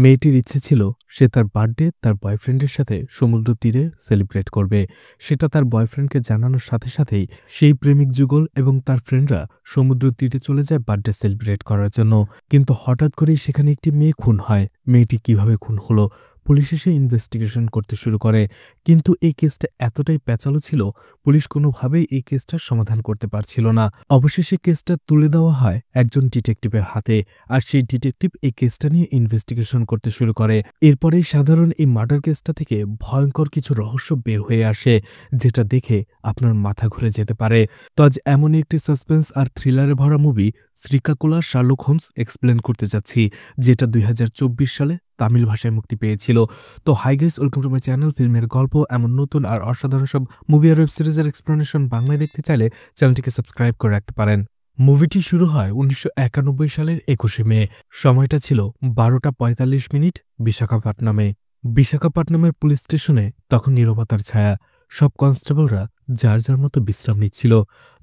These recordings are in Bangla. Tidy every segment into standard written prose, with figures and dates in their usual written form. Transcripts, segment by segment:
মেয়েটির ইচ্ছে ছিল সে তার বার্থডে তার বয়ফ্রেন্ডের সাথে সমুদ্র তীরে সেলিব্রেট করবে। সেটা তার বয়ফ্রেন্ডকে জানানোর সাথে সাথেই সেই প্রেমিক যুগল এবং তার ফ্রেন্ডরা সমুদ্র তীরে চলে যায় বার্থডে সেলিব্রেট করার জন্য। কিন্তু হঠাৎ করেই সেখানে একটি মেয়ে খুন হয়। মেয়েটি কিভাবে খুন হলো, পুলিশ এসে ইনভেস্টিগেশন করতে শুরু করে। কিন্তু এই কেসটা এতটাই প্যাচালো ছিল, পুলিশ কোনোভাবেই এই কেসটার সমাধান করতে পারছিল না। অবশেষে কেসটা তুলে দেওয়া হয় একজন ডিটেকটিভের হাতে, আর সেই ডিটেকটিভ এই কেসটা নিয়ে ইনভেস্টিগেশন করতে শুরু করে। এরপরেই সাধারণ এই মার্ডার কেসটা থেকে ভয়ঙ্কর কিছু রহস্য বের হয়ে আসে, যেটা দেখে আপনার মাথা ঘুরে যেতে পারে। তো আজ এমনই একটি সাসপেন্স আর থ্রিলারে ভরা মুভি শ্রীকাকুলা শার্লক হোমস এক্সপ্লেন করতে যাচ্ছি, যেটা ২০২৪ সালে তামিল ভাষায় মুক্তি পেয়েছিল। তো hi guys, welcome to my channel. ফিল্মের গল্প, এমন নতুন আর অসাধারণ সব মুভি আর ওয়েব সিরিজের এক্সপ্লেনেশন বাংলায় দেখতে চাইলে চ্যানেলটিকে সাবস্ক্রাইব করে রাখতে পারেন। মুভিটি শুরু হয় ১৯৯১ সালের ২১শে মে। সময়টা ছিল ১২টা ৪৫ মিনিট বিশাখাপত্তনমে। বিশাখাপত্তনমের পুলিশ স্টেশনে তখন নীরবতার ছায়া। সব কনস্টেবলরা যার যার মতো বিশ্রাম নিচ্ছিল।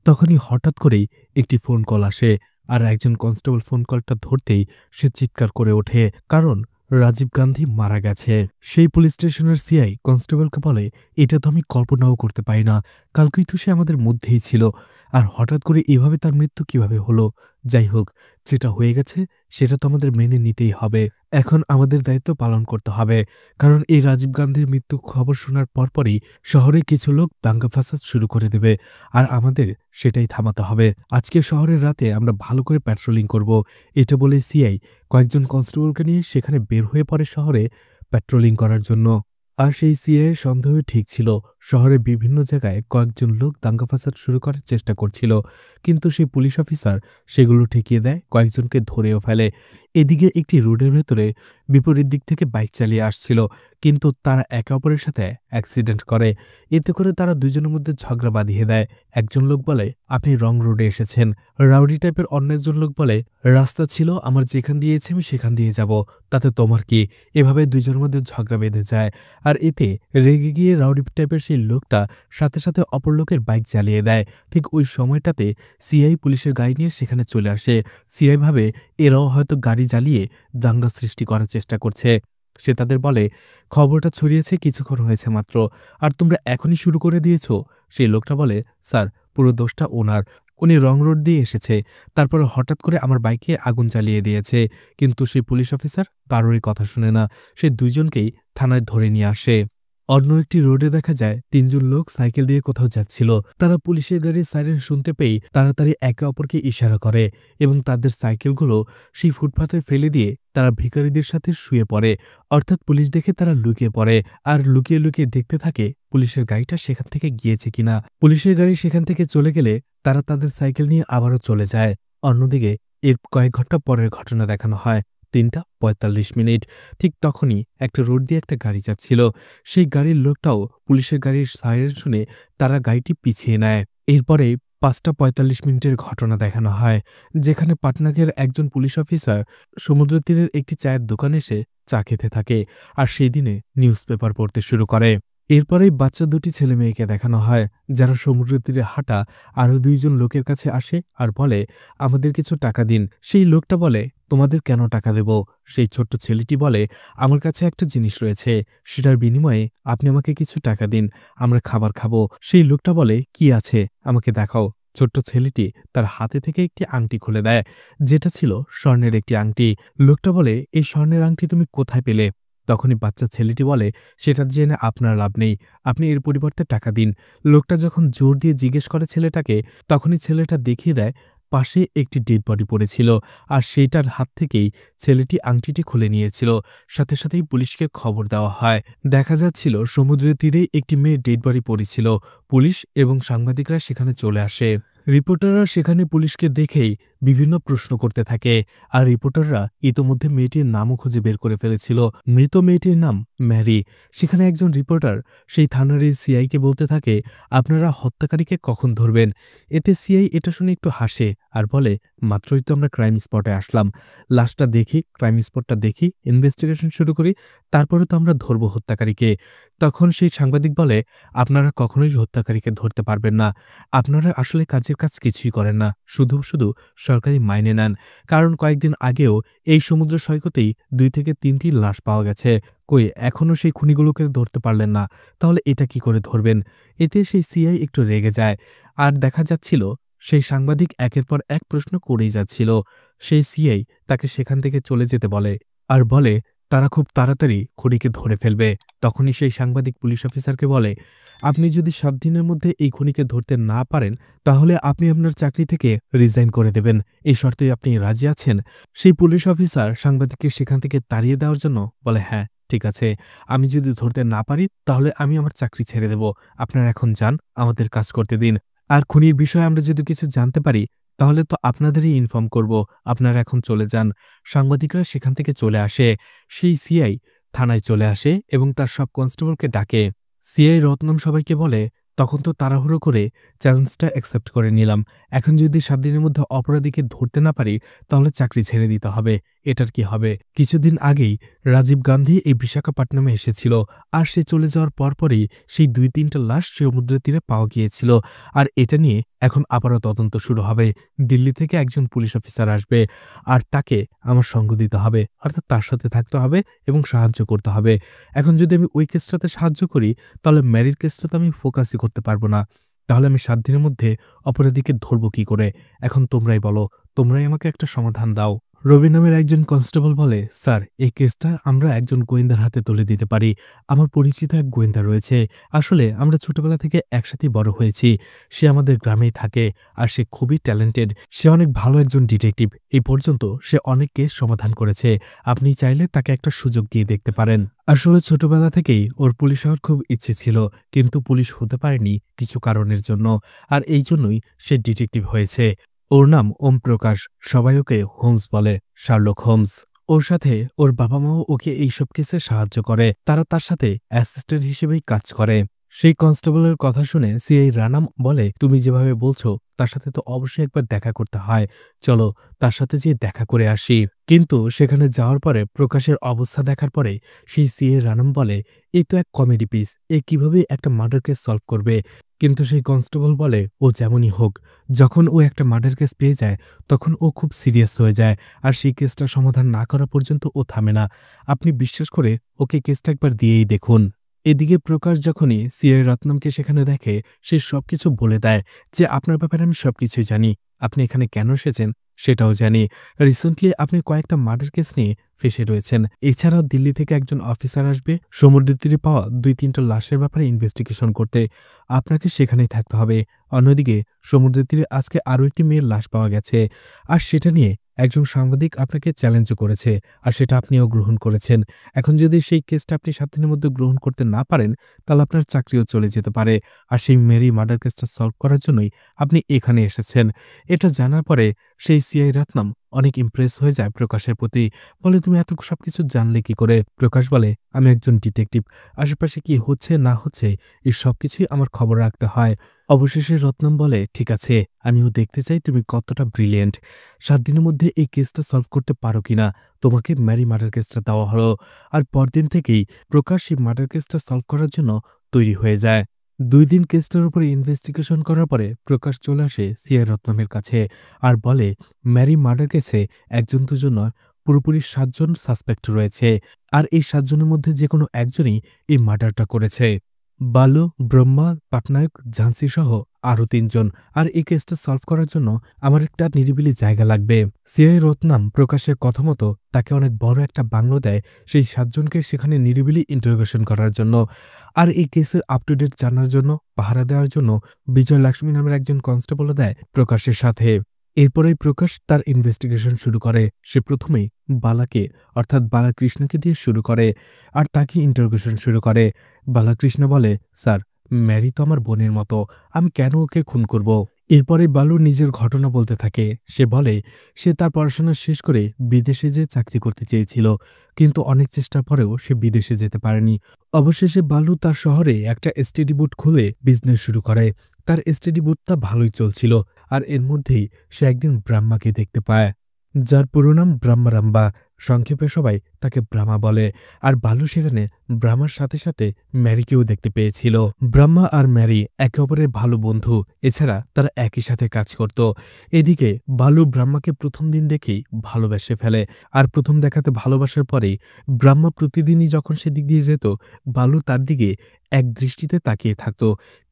তখনই হঠাৎ করেই একটি ফোন কল আসে, আর একজন কনস্টেবল ফোন কলটা ধরতেই সে চিৎকার করে ওঠে, কারণ রাজীব গান্ধী মারা গেছে। সেই পুলিশ স্টেশনের সিআই কনস্টেবলকে বলে, এটা তো আমি কল্পনাও করতে পারি না, কালকেই তো সে আমাদের মধ্যেই ছিল, আর হঠাৎ করে এভাবে তার মৃত্যু কিভাবে হলো। যাই হোক, যেটা হয়ে গেছে সেটা তো আমাদের মেনে নিতেই হবে। এখন আমাদের দায়িত্ব পালন করতে হবে, কারণ এই রাজীব গান্ধীর মৃত্যু খবর শোনার পরপরই শহরে কিছু লোক দাঙ্গা ফাসাদ শুরু করে দেবে, আর আমাদের সেটাই থামাতে হবে। আজকে শহরের রাতে আমরা ভালো করে প্যাট্রোলিং করব, এটা বলে সিআই কয়েকজন কনস্টেবলকে নিয়ে সেখানে বের হয়ে পড়ে শহরে প্যাট্রোলিং করার জন্য। আর সেই সিআই সন্দেহ ঠিক ছিল, শহরের বিভিন্ন জায়গায় কয়েকজন লোক দাঙ্গা ফাসাদ শুরু করার চেষ্টা করছিল, কিন্তু সেই পুলিশ অফিসার সেগুলো ঠেকিয়ে দেয়, কয়েকজনকে ধরেও ফেলে। এদিকে একটি রোডের ভেতরে বিপরীত দিক থেকে বাইক চালিয়ে আসছিল, কিন্তু তারা একে অপরের সাথে অ্যাক্সিডেন্ট করে। এতে করে তারা দুজনের মধ্যে ঝগড়া বাঁধিয়ে দেয়। একজন লোক বলে, আপনি রং রোডে এসেছেন। রাউডি টাইপের অন্য একজন লোক বলে, রাস্তা ছিল আমার, যেখান দিয়েছে আমি সেখান দিয়ে যাব, তাতে তোমার কি। এভাবে দুজনের মধ্যে ঝগড়া বেঁধে যায়, আর এতে রেগে গিয়ে রাউডি টাইপের সেই লোকটা সাথে সাথে অপর লোকের বাইক জ্বালিয়ে দেয়। ঠিক ওই সময়টাতে সিআই পুলিশের গাড়ি নিয়ে সেখানে চলে আসে। সিআই ভাবে এরাও হয়তো গাড়ি জ্বালিয়ে দাঙ্গা সৃষ্টি করার চেষ্টা করছে। সে তাদের বলে, খবরটা ছড়িয়েছে কিছুক্ষণ হয়েছে মাত্র, আর তোমরা এখনই শুরু করে দিয়েছ। সেই লোকটা বলে, স্যার, পুরো দোষটা ওনার, উনি রং রোড দিয়ে এসেছে, তারপরে হঠাৎ করে আমার বাইকে আগুন জ্বালিয়ে দিয়েছে। কিন্তু সেই পুলিশ অফিসার কারোরই কথা শুনে না, সে দুইজনকেই থানায় ধরে নিয়ে আসে। অন্য একটি রোডে দেখা যায় তিনজন লোক সাইকেল দিয়ে কোথাও যাচ্ছিল। তারা পুলিশের গাড়ির সাইরেন শুনতে পেয়ে তাড়াতাড়ি একে অপরকে ইশারা করে এবং তাদের সাইকেলগুলো সেই ফুটপাথে ফেলে দিয়ে তারা ভিখারিদের সাথে শুয়ে পড়ে। অর্থাৎ পুলিশ দেখে তারা লুকিয়ে পড়ে, আর লুকিয়ে লুকিয়ে দেখতে থাকে পুলিশের গাড়িটা সেখান থেকে গিয়েছে কিনা। পুলিশের গাড়ি সেখান থেকে চলে গেলে তারা তাদের সাইকেল নিয়ে আবারও চলে যায়। অন্যদিকে এর কয়েক ঘন্টা পরের ঘটনা দেখানো হয় ৩টা ৪৫ মিনিট। ঠিক তখনই একটা রোড দিয়ে একটা গাড়ি যাচ্ছিল। সেই গাড়ির লোকটাও পুলিশের গাড়ির সাইরেন শুনে তারা গাড়িটি পিছিয়ে নেয়। এরপরে ৫টা ৪৫ মিনিটের ঘটনা দেখানো হয়, যেখানে পাটনাকের একজন পুলিশ অফিসার সমুদ্র তীরের একটি চায়ের দোকানে এসে চা খেতে থাকে, আর সেই দিনে নিউজ পেপার পড়তে শুরু করে। এরপরেই বাচ্চা দুটি ছেলে মেয়েকে দেখানো হয়, যারা সমুদ্র তীরে হাঁটা আরও দুইজন লোকের কাছে আসে আর বলে, আমাদের কিছু টাকা দিন। সেই লোকটা বলে, তোমাদের কেন টাকা দেব? সেই ছোট্ট ছেলেটি বলে, আমার কাছে একটা জিনিস রয়েছে, সেটার বিনিময়ে আপনি আমাকে কিছু টাকা দিন, আমরা খাবার খাবো। সেই লোকটা বলে, কি আছে আমাকে দেখাও। ছোট্ট ছেলেটি তার হাতে থেকে একটি আংটি খুলে দেয়, যেটা ছিল স্বর্ণের একটি আংটি। লোকটা বলে, এই স্বর্ণের আংটি তুমি কোথায় পেলে? তখনই বাচ্চা ছেলেটি বলে, সেটা জেনে আপনার লাভ নেই, আপনি এর পরিবর্তে টাকা দিন। লোকটা যখন জোর দিয়ে জিজ্ঞেস করে ছেলেটাকে, তখনই ছেলেটা দেখিয়ে দেয় পাশে একটি ডেড বডি পড়েছিল, আর সেইটার হাত থেকেই ছেলেটি আংটিটি খুলে নিয়েছিল। সাথে সাথেই পুলিশকে খবর দেওয়া হয়। দেখা যাচ্ছিল সমুদ্রের তীরে একটি মেয়ে ডেড বডি পড়েছিল। পুলিশ এবং সাংবাদিকরা সেখানে চলে আসে। রিপোর্টাররা সেখানে পুলিশকে দেখেই বিভিন্ন প্রশ্ন করতে থাকে, আর রিপোর্টাররা ইতোমধ্যে মেয়েটির নামও খুঁজে বের করে ফেলেছিল। মৃত মেয়েটির নাম ম্যারি। সেখানে একজন রিপোর্টার সেই থানার এই সিআইকে বলতে থাকে, আপনারা হত্যাকারীকে কখন ধরবেন? এতে সিআই এটা শুনে একটু হাসে আর বলে, মাত্রই তো আমরা ক্রাইম স্পটে আসলাম, লাশটা দেখি, ক্রাইম স্পটটা দেখি, ইনভেস্টিগেশন শুরু করি, তারপরে তো আমরা ধরব হত্যাকারীকে। তখন সেই সাংবাদিক বলে, আপনারা কখনোই হত্যাকারীকে ধরতে পারবেন না, আপনারা আসলে কাজের কাজ কিছুই করেন না, শুধু শুধু সরকারি মাইনে নেন, কারণ কয়েকদিন আগেও এই সমুদ্র সৈকতেই 2 থেকে 3টি লাশ পাওয়া গেছে। কই এখনও সেই খুনিগুলোকে ধরতে পারলেন না, তাহলে এটা কি করে ধরবেন? এতে সেই সিআই একটু রেগে যায়। আর দেখা যাচ্ছিল সেই সাংবাদিক একের পর এক প্রশ্ন করেই যাচ্ছিল। সেই সিআই তাকে সেখান থেকে চলে যেতে বলে আর বলে তারা খুব তাড়াতাড়ি খুনিকে ধরে ফেলবে। তখনই সেই সাংবাদিক পুলিশ অফিসারকে বলে, আপনি যদি 7 দিনের মধ্যে এই খুনিকে ধরতে না পারেন তাহলে আপনি আপনার চাকরি থেকে রিজাইন করে দেবেন। এই শর্তে আপনি রাজি আছেন? সেই পুলিশ অফিসার সাংবাদিককে সেখান থেকে তাড়িয়ে দেওয়ার জন্য বলে, হ্যাঁ ঠিক আছে, আমি যদি ধরতে না পারি তাহলে আমি আমার চাকরি ছেড়ে দেব। আপনারা এখন যান, আমাদের কাজ করতে দিন। আর খুনির বিষয়ে আমরা যদি কিছু জানতে পারি তাহলে তো আপনাদেরই ইনফর্ম করব। আপনারা এখন চলে যান। সাংবাদিকরা সেখান থেকে চলে আসে। সেই সিআই থানায় চলে আসে এবং তার সব কনস্টেবলকে ডাকে। সিআই রত্নম সবাইকে বলে, তখন তো তাড়াহুড়ো করে চ্যালেঞ্জটা অ্যাকসেপ্ট করে নিলাম। এখন যদি 7 দিনের মধ্যে অপরাধীকে ধরতে না পারি তাহলে চাকরি ছেড়ে দিতে হবে। এটার কি হবে? কিছুদিন আগেই রাজীব গান্ধী এই বিশাখাপট্টনামে এসেছিল, আর সে চলে যাওয়ার পরপরই সেই 2-3টা লাশ সমুদ্রের তীরে পাওয়া গিয়েছিল। আর এটা নিয়ে এখন আবারও তদন্ত শুরু হবে। দিল্লি থেকে একজন পুলিশ অফিসার আসবে আর তাকে আমার সঙ্গ দিতে হবে, অর্থাৎ তার সাথে থাকতে হবে এবং সাহায্য করতে হবে। এখন যদি আমি ওই কেসটাতে সাহায্য করি তাহলে ম্যারির কেসটাতে আমি ফোকাসই করতে পারবো না। তাহলে আমি 7 দিনের মধ্যে অপরাধীকে ধরব কি করে? এখন তোমরাই বলো, তোমরাই আমাকে একটা সমাধান দাও। রবি নামের একজন কনস্টেবল বলে, স্যার এই কেসটা আমরা একজন গোয়েন্দার হাতে তুলে দিতে পারি। আমার পরিচিত এক গোয়েন্দা রয়েছে। আসলে আমরা ছোটবেলা থেকে একসাথেই বড় হয়েছি। সে আমাদের গ্রামেই থাকে আর সে খুবই ট্যালেন্টেড। সে অনেক ভালো একজন ডিটেকটিভ। এই পর্যন্ত সে অনেক কেস সমাধান করেছে। আপনি চাইলে তাকে একটা সুযোগ দিয়ে দেখতে পারেন। আসলে ছোটবেলা থেকেই ওর পুলিশ হওয়ার খুব ইচ্ছে ছিল, কিন্তু পুলিশ হতে পারেনি কিছু কারণের জন্য। আর এই জন্যই সে ডিটেকটিভ হয়েছে। ওর নাম ওম প্রকাশ। সবাই ওকে হোমস বলে, শার্লক হোমস। ওর সাথে ওর বাবা মাও ওকে এইসব কেসে সাহায্য করে। তারা তার সাথে অ্যাসিস্ট্যান্ট হিসেবেই কাজ করে। সেই কনস্টেবলের কথা শুনে সিআই রানাম বলে, তুমি যেভাবে বলছো তার সাথে তো অবশ্যই একবার দেখা করতে হয়। চলো তার সাথে যেয়ে দেখা করে আসি। কিন্তু সেখানে যাওয়ার পরে প্রকাশের অবস্থা দেখার পরে সেই সিআই রানাম বলে, এই তো এক কমেডি পিস, এ কিভাবে একটা মার্ডার কেস সলভ করবে? কিন্তু সেই কনস্টেবল বলে, ও যেমনই হোক, যখন ও একটা মার্ডার কেস পেয়ে যায় তখন ও খুব সিরিয়াস হয়ে যায়, আর সেই কেসটা সমাধান না করা পর্যন্ত ও থামে না। আপনি বিশ্বাস করে ওকে কেসটা একবার দিয়েই দেখুন। এদিকে প্রকাশ যখনই সিআই রত্নমকে সেখানে দেখে, সে সবকিছু বলে দেয় যে আপনার ব্যাপারে আমি সবকিছুই জানি। আপনি এখানে কেন এসেছেন সেটাও জানি। রিসেন্টলি আপনি কয়েকটা মার্ডার কেস নিয়ে ফেসে রয়েছেন। এছাড়াও দিল্লি থেকে একজন অফিসার আসবে সমুদ্রের তীরে পাওয়া 2-3টা লাশের ব্যাপারে ইনভেস্টিগেশন করতে। আপনাকে সেখানেই থাকতে হবে। অন্যদিকে সমুদ্রের তীরে আজকে আরও একটি মেয়ের লাশ পাওয়া গেছে, আর সেটা নিয়ে একজন সাংবাদিক আপনাকে চ্যালেঞ্জও করেছে, আর সেটা আপনিও গ্রহণ করেছেন। এখন যদি সেই কেসটা আপনি 7 দিনের মধ্যে গ্রহণ করতে না পারেন তাহলে আপনার চাকরিও চলে যেতে পারে। আর সেই মেরি মার্ডার কেসটা সলভ করার জন্যই আপনি এখানে এসেছেন। এটা জানার পরে সেই সিআই রত্নম অনেক ইমপ্রেস হয়ে যায় প্রকাশের প্রতি। বলে, তুমি এত সবকিছু জানলে কি করে? প্রকাশ বলে, আমি একজন ডিটেকটিভ। আশেপাশে কি হচ্ছে না হচ্ছে এই সবকিছুই আমার খবর রাখতে হয়। অবশেষে রত্নম বলে, ঠিক আছে, আমিও দেখতে চাই তুমি কতটা ব্রিলিয়েন্ট। 7 দিনের মধ্যে এই কেসটা সলভ করতে পারো কিনা। তোমাকে ম্যারি মার্ডার কেসটা দেওয়া হলো। আর পরদিন থেকেই প্রকাশ এই মার্ডার কেসটা সলভ করার জন্য তৈরি হয়ে যায়। 2 দিন কেসটার উপরে ইনভেস্টিগেশন করার পরে প্রকাশ চলে আসে সিআই রত্নমের কাছে আর বলে, ম্যারি মার্ডার কেসে 1-2 নয়, পুরোপুরি 7 জন সাসপেক্ট রয়েছে। আর এই 7 জনের মধ্যে যে কোনো একজনই এই মার্ডারটা করেছে। বালু, ব্রহ্মা, পাটনায়ক, ঝান্সি সহ আরও 3 জন। আর এই কেসটা সলভ করার জন্য আমার একটা নিরিবিলি জায়গা লাগবে। সিআই রত্নাম প্রকাশের কথা মতো তাকে অনেক বড় একটা বাংলো দেয় সেই 7 জনকে সেখানে নিরিবিলি ইন্টারোগেশন করার জন্য। আর এই কেসের আপ টু ডেট জানার জন্য, পাহারা দেওয়ার জন্য বিজয় লক্ষ্মী নামের একজন কনস্টেবলও দেয় প্রকাশের সাথে। এরপরেই প্রকাশ তার ইনভেস্টিগেশন শুরু করে। সে প্রথমেই বালাকে, অর্থাৎ বালাকৃষ্ণকে দিয়ে শুরু করে আর তাকে ইন্টারোগেশন শুরু করে। বালাকৃষ্ণ বলে, স্যার, ম্যারি তো আমার বোনের মতো, আমি কেন ওকে খুন করব? এরপরে বালু নিজের ঘটনা বলতে থাকে। সে বলে, সে তার পড়াশোনা শেষ করে বিদেশে যেয়ে চাকরি করতে চেয়েছিল, কিন্তু অনেক চেষ্টার পরেও সে বিদেশে যেতে পারেনি। অবশেষে বালু তার শহরে একটা স্টাডি বুট খুলে বিজনেস শুরু করে। তার স্টাডি বুটটা ভালোই চলছিল, আর এর মধ্যেই সে একদিন ব্রাহ্মাকে দেখতে পায়, যার পুরো নাম ব্রহ্মারাম্বা। সংক্ষেপে সবাই তাকে ব্রাহ্মা বলে। আর বালু সেখানে ব্রাহ্মার সাথে সাথে ম্যারিকেও দেখতে পেয়েছিল। ব্রাহ্মা আর ম্যারি একে অপরের ভালো বন্ধু, এছাড়া তারা একই সাথে কাজ করত। এদিকে বালু ব্রাহ্মাকে প্রথম দিন দেখেই ভালোবেসে ফেলে। আর প্রথম দেখাতে ভালোবাসার পরেই ব্রাহ্মা প্রতিদিনই যখন সেদিক দিয়ে যেত, বালু তার দিকে এক দৃষ্টিতে তাকিয়ে থাকত।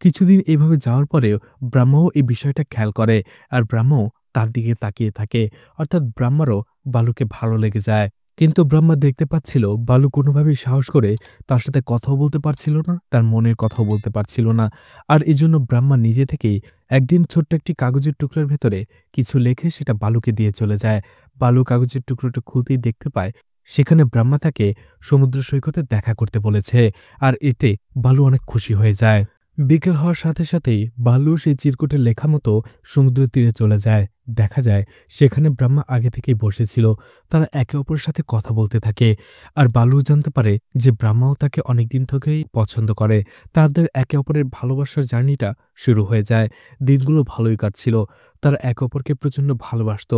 কিছুদিন এভাবে যাওয়ার পরেও ব্রাহ্মাও এই বিষয়টা খেয়াল করে, আর ব্রাহ্মাও তার দিকে তাকিয়ে থাকে। অর্থাৎ ব্রাহ্মারও বালুকে ভালো লেগে যায়। কিন্তু ব্রাহ্মা দেখতে পাচ্ছিল বালু কোনোভাবেই সাহস করে তার সাথে কথাও বলতে পারছিল না, তার মনের কথাও বলতে পারছিল না। আর এজন্য ব্রাহ্মা নিজে থেকেই একদিন ছোট্ট একটি কাগজের টুকরার ভেতরে কিছু লিখে সেটা বালুকে দিয়ে চলে যায়। বালু কাগজের টুকরোটা খুলতেই দেখতে পায় সেখানে ব্রাহ্মা তাকে সমুদ্র সৈকতে দেখা করতে বলেছে। আর এতে বালু অনেক খুশি হয়ে যায়। বিকেল হওয়ার সাথে সাথেই বালু সেই চিরকুটে লেখা মতো সমুদ্র তীরে চলে যায়। দেখা যায় সেখানে ব্রাহ্মা আগে থেকেই বসেছিল। তারা একে অপরের সাথে কথা বলতে থাকে। আর বালু জানতে পারে যে ব্রাহ্মাও তাকে অনেকদিন থেকেই পছন্দ করে। তাদের একে অপরের ভালোবাসার জার্নিটা শুরু হয়ে যায়। দিনগুলো ভালোই কাটছিল। তারা একে অপরকে প্রচণ্ড ভালোবাসত।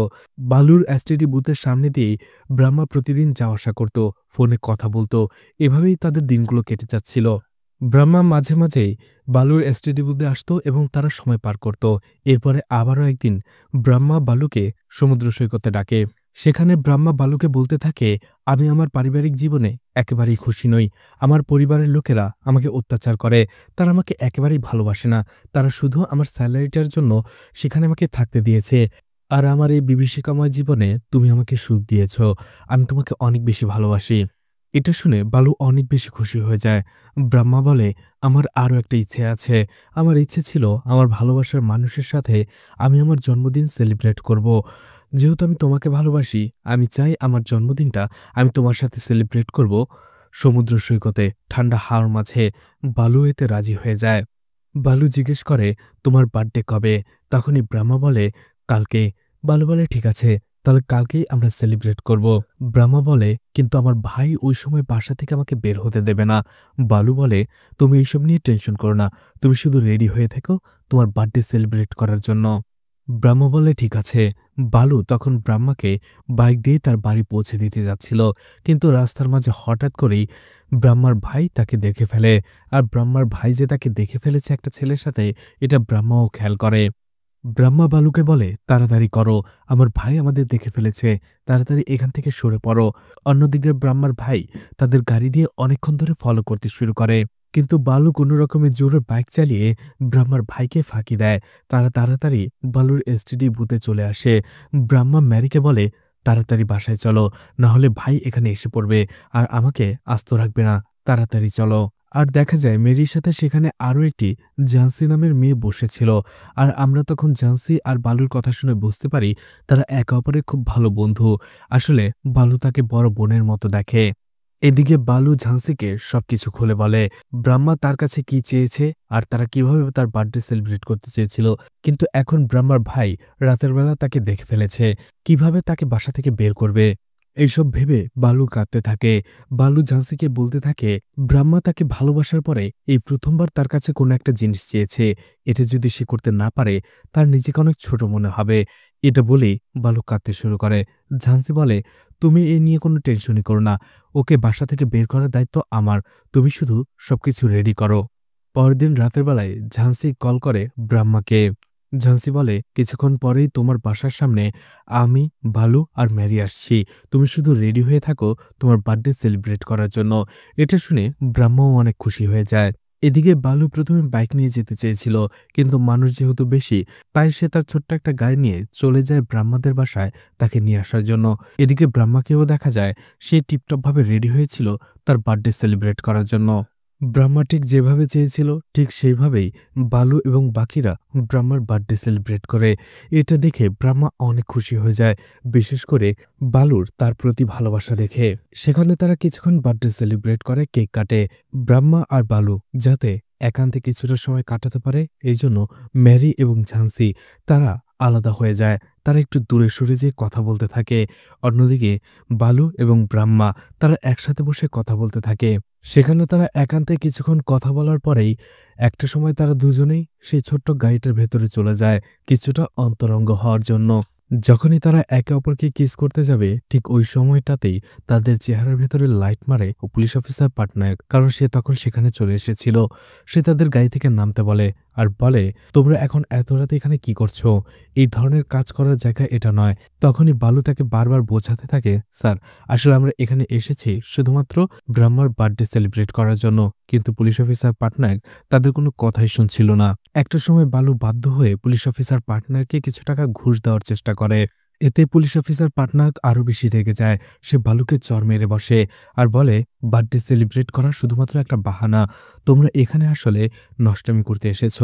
বালুর এসটিডি বুথের সামনে দিয়েই ব্রাহ্মা প্রতিদিন যাওয়া আসা করত, ফোনে কথা বলতো। এভাবেই তাদের দিনগুলো কেটে যাচ্ছিল। ব্রাহ্মা মাঝে মাঝেই বালুর এসটিডি বুথে আসতো এবং তারা সময় পার করত। এরপরে আবারও একদিন ব্রাহ্মা বালুকে সমুদ্র সৈকতে ডাকে। সেখানে ব্রাহ্মা বালুকে বলতে থাকে, আমি আমার পারিবারিক জীবনে একেবারেই খুশি নই। আমার পরিবারের লোকেরা আমাকে অত্যাচার করে। তারা আমাকে একেবারেই ভালোবাসে না। তারা শুধু আমার স্যালারিটার জন্য সেখানে আমাকে থাকতে দিয়েছে। আর আমার এই বিভীষিকাময় জীবনে তুমি আমাকে সুখ দিয়েছ। আমি তোমাকে অনেক বেশি ভালোবাসি। এটা শুনে বালু অনেক বেশি খুশি হয়ে যায়। ব্রাহ্মা বলে, আমার আরও একটা ইচ্ছে আছে। আমার ইচ্ছে ছিল আমার ভালোবাসার মানুষের সাথে আমি আমার জন্মদিন সেলিব্রেট করব। যেহেতু আমি তোমাকে ভালোবাসি, আমি চাই আমার জন্মদিনটা আমি তোমার সাথে সেলিব্রেট করব সমুদ্র সৈকতে ঠান্ডা হাওয়ার মাঝে। বালু এতে রাজি হয়ে যায়। বালু জিজ্ঞেস করে, তোমার বার্থডে কবে? তখনই ব্রাহ্মা বলে, কালকে। বালু বলে, ঠিক আছে, তাহলে কালকেই আমরা সেলিব্রেট করব। ব্রাহ্মা বলে, কিন্তু আমার ভাই ওই সময় বাসা থেকে আমাকে বের হতে দেবে না। বালু বলে, তুমি এইসব নিয়ে টেনশন করো না, তুমি শুধু রেডি হয়ে থেকো তোমার বার্থডে সেলিব্রেট করার জন্য। ব্রাহ্মা বলে, ঠিক আছে। বালু তখন ব্রাহ্মাকে বাইক দিয়ে তার বাড়ি পৌঁছে দিতে যাচ্ছিল, কিন্তু রাস্তার মাঝে হঠাৎ করেই ব্রাহ্মার ভাই তাকে দেখে ফেলে। আর ব্রাহ্মার ভাই যে তাকে দেখে ফেলেছে একটা ছেলের সাথে, এটা ব্রাহ্মাও খেয়াল করে। ব্রাহ্মা বালুকে বলে, তাড়াতাড়ি করো, আমার ভাই আমাদের দেখে ফেলেছে, তাড়াতাড়ি এখান থেকে সরে পড়ো। অন্যদিকে ব্রাহ্মার ভাই তাদের গাড়ি দিয়ে অনেকক্ষণ ধরে ফলো করতে শুরু করে, কিন্তু বালু কোনো রকমের জোরে বাইক চালিয়ে ব্রাহ্মার ভাইকে ফাঁকি দেয়। তারা তাড়াতাড়ি বালুর এসটিডি বুথে চলে আসে। ব্রাহ্মা ম্যারিকে বলে, তাড়াতাড়ি বাসায় চলো, না হলে ভাই এখানে এসে পড়বে আর আমাকে আস্ত রাখবে না, তাড়াতাড়ি চলো। আর দেখা যায় মেরির সাথে সেখানে আরও একটি ঝান্সি নামের মেয়ে বসেছিল। আর আমরা তখন ঝান্সি আর বালুর কথা শুনে বুঝতে পারি তারা একে অপরের খুব ভালো বন্ধু। আসলে বালু তাকে বড় বোনের মতো দেখে। এদিকে বালু ঝান্সিকে সবকিছু খুলে বলে, ব্রাহ্মা তার কাছে কি চেয়েছে আর তারা কিভাবে তার বার্থডে সেলিব্রেট করতে চেয়েছিল। কিন্তু এখন ব্রাহ্মার ভাই রাতের বেলা তাকে দেখে ফেলেছে, কিভাবে তাকে বাসা থেকে বের করবে। এইসব ভেবে বালু কাঁদতে থাকে। বালু ঝান্সিকে বলতে থাকে, ব্রাহ্মা তাকে ভালোবাসার পরে এই প্রথমবার তার কাছে কোনো একটা জিনিস চেয়েছে। এটা যদি সে করতে না পারে তার নিজেকে অনেক ছোট মনে হবে। এটা বলেই বালু কাঁদতে শুরু করে। ঝান্সি বলে, তুমি এ নিয়ে কোনো টেনশনই করো না, ওকে বাসা থেকে বের করার দায়িত্ব আমার, তুমি শুধু সবকিছু রেডি করো। পরের দিন রাতের বেলায় ঝান্সি কল করে ব্রাহ্মাকে। ঝান্সি বলে, কিছুক্ষণ পরেই তোমার বাসার সামনে আমি, বালু আর ম্যারি আসছি, তুমি শুধু রেডি হয়ে থাকো তোমার বার্থডে সেলিব্রেট করার জন্য। এটা শুনে ব্রাহ্মাও অনেক খুশি হয়ে যায়। এদিকে বালু প্রথমে বাইক নিয়ে যেতে চেয়েছিল, কিন্তু মানুষ যেহেতু বেশি, তাই সে তার ছোট্ট একটা গাড়ি নিয়ে চলে যায় ব্রাহ্মাদের বাসায় তাকে নিয়ে আসার জন্য। এদিকে ব্রাহ্মাকেও দেখা যায় সে টিপটপভাবে রেডি হয়েছিল তার বার্থডে সেলিব্রেট করার জন্য। ব্রাহ্মা ঠিক যেভাবে চেয়েছিল ঠিক সেইভাবেই বালু এবং বাকিরা ব্রাহ্মার বার্থডে সেলিব্রেট করে। এটা দেখে ব্রাহ্মা অনেক খুশি হয়ে যায়, বিশেষ করে বালুর তার প্রতি ভালোবাসা দেখে। সেখানে তারা কিছুক্ষণ বার্থডে সেলিব্রেট করে, কেক কাটে। ব্রাহ্মা আর বালু যাতে একান্তে কিছুটা সময় কাটাতে পারে, এই জন্য ম্যারি এবং ঝান্সি তারা আলাদা হয়ে যায়। তারা একটু দূরে সরে যেয়ে কথা বলতে থাকে। অন্যদিকে বালু এবং ব্রাহ্মা তারা একসাথে বসে কথা বলতে থাকে। সেখানে তারা একান্তে কিছুক্ষণ কথা বলার পরেই একটা সময় তারা দুজনেই সেই ছোট্ট গাড়িটার ভেতরে চলে যায় কিছুটা অন্তরঙ্গ হওয়ার জন্য। যখনই তারা একে অপরকে কিস করতে যাবে ঠিক ওই সময়টাতেই তাদের চেহারার ভেতরে লাইট মারে ও পুলিশ অফিসার পাটনায়ক, কারণ সে তখন সেখানে চলে এসেছিল। সে তাদের গাড়ি থেকে নামতে বলে আর বলে, তোমরা এখন এত রাতে এখানে কি করছো? এই ধরনের কাজ করার জায়গা এটা নয়। তখনই বালু তাকে বারবার বোঝাতে থাকে, স্যার আসলে আমরা এখানে এসেছি শুধুমাত্র ব্রহ্মার বার্থডে সেলিব্রেট করার জন্য। কিন্তু পুলিশ অফিসার পাটনায়ক তাদের কোনো কথাই শুনছিল না। একটা সময় বালু বাধ্য হয়ে পুলিশ অফিসার পাটনায়ককে কিছু টাকা ঘুষ দেওয়ার চেষ্টা করে। এতে পুলিশ অফিসার পাটনায়ক আরও বেশি রেগে যায়। সে বালুকে চড় মেরে বসে আর বলে, বার্থডে সেলিব্রেট করা শুধুমাত্র একটা বাহানা। তোমরা এখানে আসলে নষ্টামি করতে এসেছ।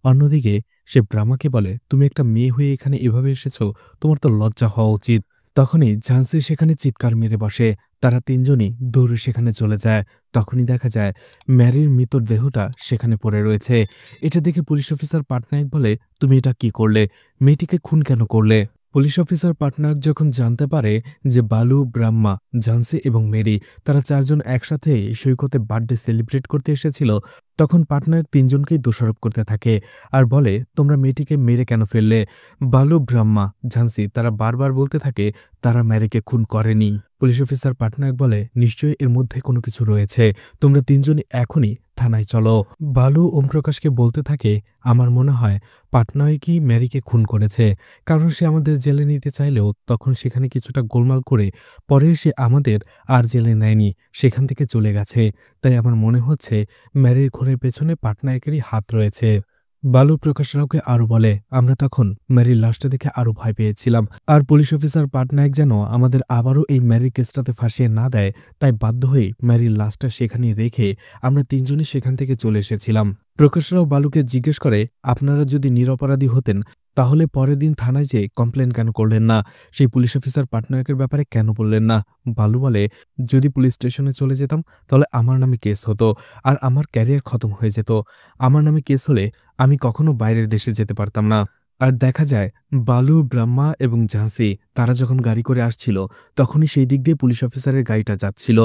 অন্যদিকে সে ব্রাহ্মাকে বলে, তুমি একটা মেয়ে হয়ে এখানে এভাবে এসেছ, তোমার তো লজ্জা হওয়া উচিত। তখনই ঝান্সি সেখানে চিৎকার মেরে বসে। তারা তিনজনই দৌড়ে সেখানে চলে যায়। তখনই দেখা যায় ম্যারির মৃতর দেহটা সেখানে পড়ে রয়েছে। এটা দেখে পুলিশ অফিসার পাটনায়ক বলে, তুমি এটা কি করলে? মেয়েটিকে খুন কেন করলে? পুলিশ অফিসার পাটনায়ক যখন জানতে পারে যে বালু, ব্রাহ্মা, ঝান্সি এবং মেরি তারা চারজন একসাথে সৈকতে বার্থডে সেলিব্রেট করতে এসেছিল, তখন পাটনায়ক তিনজনকেই দোষারোপ করতে থাকে আর বলে, তোমরা মেয়েটিকে মেরে কেন ফেললে? বালু, ব্রাহ্মা, ঝান্সি তারা বারবার বলতে থাকে তারা ম্যারিকে খুন করেনি। পুলিশ অফিসার পাটনায়ক বলে, নিশ্চয়ই এর মধ্যে কোনো কিছু রয়েছে। তোমরা তিনজনই এখনই থানায় চলো। বালু ওমপ্রকাশকে বলতে থাকে, আমার মনে হয় পাটনায়কই ম্যারিকে খুন করেছে, কারণ সে আমাদের জেলে নিতে চাইলেও তখন সেখানে কিছুটা গোলমাল করে পরে সে আমাদের আর জেলে নেয়নি, সেখান থেকে চলে গেছে। তাই আমার মনে হচ্ছে ম্যারির খুনের পেছনে পাটনায়কেরই হাত রয়েছে। বালু প্রকাশ রাওকে আরও বলে, আমরা তখন ম্যারির লাশটা দেখে আরও ভয় পেয়েছিলাম। আর পুলিশ অফিসার পাটনায়ক যেন আমাদের আবারও এই ম্যারির কেসটাতে ফাঁসিয়ে না দেয়, তাই বাধ্য হয়ে ম্যারির লাশটা সেখানে রেখে আমরা তিনজনই সেখান থেকে চলে এসেছিলাম। প্রকাশ রাও বালুকে জিজ্ঞেস করে, আপনারা যদি নিরপরাধী হতেন তাহলে পরের দিন থানায় যেয়ে কমপ্লেন কেন করলেন না? সেই পুলিশ অফিসার পাটনায়কের ব্যাপারে কেন বললেন না? বালু বলে, যদি পুলিশ স্টেশনে চলে যেতাম তাহলে আমার নামে কেস হতো আর আমার ক্যারিয়ার খতম হয়ে যেত। আমার নামে কেস হলে আমি কখনো বাইরের দেশে যেতে পারতাম না। আর দেখা যায় বালু, ব্রাহ্মা এবং ঝাঁসি তারা যখন গাড়ি করে আসছিল তখনই সেই দিক দিয়ে পুলিশ অফিসারের গাড়িটা যাচ্ছিল।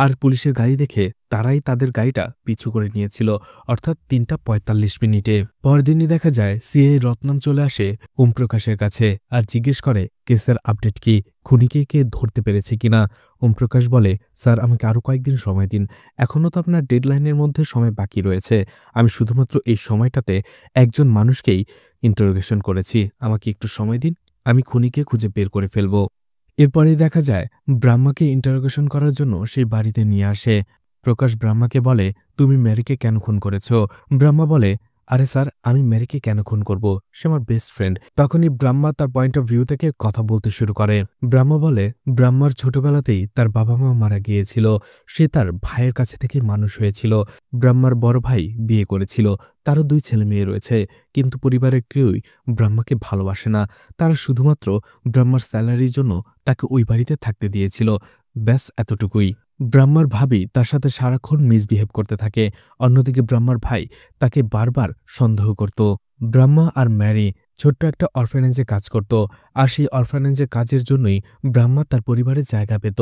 আর পুলিশের গাড়ি দেখে তারাই তাদের গাড়িটা পিছু করে নিয়েছিল, অর্থাৎ ৩:৪৫ পরদিনই দেখা যায় সিআই রত্নাম চলে আসে ওমপ্রকাশের কাছে আর জিজ্ঞেস করে, কেসের আপডেট কি? খুনিকে কে ধরতে পেরেছে কিনা? ওমপ্রকাশ বলে, স্যার আমাকে আরও কয়েকদিন সময় দিন। এখনও তো আপনার ডেডলাইনের মধ্যে সময় বাকি রয়েছে। আমি শুধুমাত্র এই সময়টাতে একজন মানুষকেই ইন্টারোগেশন করেছি। আমাকে একটু সময় দিন, আমি খুনিকে খুঁজে বের করে ফেলব। এরপরেই দেখা যায় ব্রাহ্মাকে ইন্টারোগেশন করার জন্য সেই বাড়িতে নিয়ে আসে। প্রকাশ ব্রাহ্মাকে বলে, তুমি ম্যারিকে কেন খুন করেছ? ব্রাহ্মা বলে, আরে স্যার আমি ম্যারিকে কেন খুন করব? সে আমার বেস্ট ফ্রেন্ড। তখনই ব্রাহ্মা তার পয়েন্ট অফ ভিউ থেকে কথা বলতে শুরু করে। ব্রাহ্মা বলে, ব্রাহ্মার ছোটবেলাতেই তার বাবা মা মারা গিয়েছিল। সে তার ভাইয়ের কাছে থেকে মানুষ হয়েছিল। ব্রাহ্মার বড় ভাই বিয়ে করেছিল, তারও 2 ছেলে মেয়ে রয়েছে। কিন্তু পরিবারের কেউই ব্রাহ্মাকে ভালোবাসে না। তারা শুধুমাত্র ব্রাহ্মার স্যালারির জন্য তাকে ওই বাড়িতে থাকতে দিয়েছিল। ব্যাস এতটুকুই। ব্রাহ্মার ভাবি তার সাথে সারাক্ষণ মিসবিহেভ করতে থাকে। অন্যদিকে ব্রাহ্মার ভাই তাকে বারবার সন্দেহ করত। ব্রাহ্মা আর ম্যারি ছোট্ট একটা অরফানেজে কাজ করত, আর সেই অরফানেজে কাজের জন্যই ব্রাহ্মা তার পরিবারে জায়গা পেত।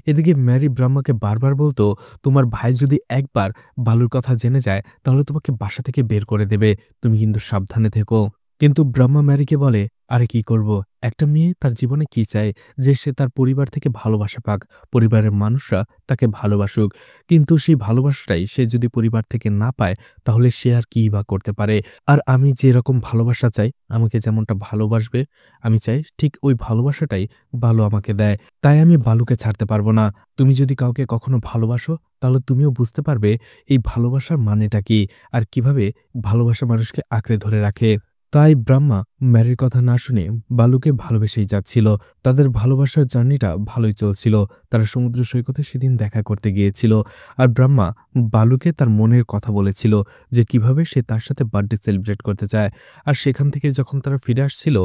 এদিকে ম্যারি ব্রাহ্মাকে বারবার বলতো, তোমার ভাই যদি একবার বালুর কথা জেনে যায় তাহলে তোমাকে বাসা থেকে বের করে দেবে, তুমি কিন্তু সাবধানে থেকো। কিন্তু ব্রাহ্মা ম্যারিকে বলে, আরে কি করব? একটা মেয়ে তার জীবনে কি চায়? যে সে তার পরিবার থেকে ভালোবাসা পাক, পরিবারের মানুষরা তাকে ভালোবাসুক। কিন্তু সেই ভালোবাসাটাই সে যদি পরিবার থেকে না পায় তাহলে সে আর কী বা করতে পারে? আর আমি যেরকম ভালোবাসা চাই, আমাকে যেমনটা ভালোবাসবে আমি চাই ঠিক ওই ভালোবাসাটাই বালু আমাকে দেয়। তাই আমি বালুকে ছাড়তে পারবো না। তুমি যদি কাউকে কখনো ভালোবাসো তাহলে তুমিও বুঝতে পারবে এই ভালোবাসার মানেটা কি আর কিভাবে ভালোবাসা মানুষকে আঁকড়ে ধরে রাখে। তাই ব্রাহ্মা ম্যারির কথা না শুনে বালুকে ভালোবেসেই যাচ্ছিল। তাদের ভালোবাসার জার্নিটা ভালোই চলছিল। তারা সমুদ্র সৈকতে সেদিন দেখা করতে গিয়েছিল। আর ব্রাহ্মা বালুকে তার মনের কথা বলেছিল যে কিভাবে সে তার সাথে বার্থডে সেলিব্রেট করতে চায়। আর সেখান থেকে যখন তারা ফিরে আসছিল,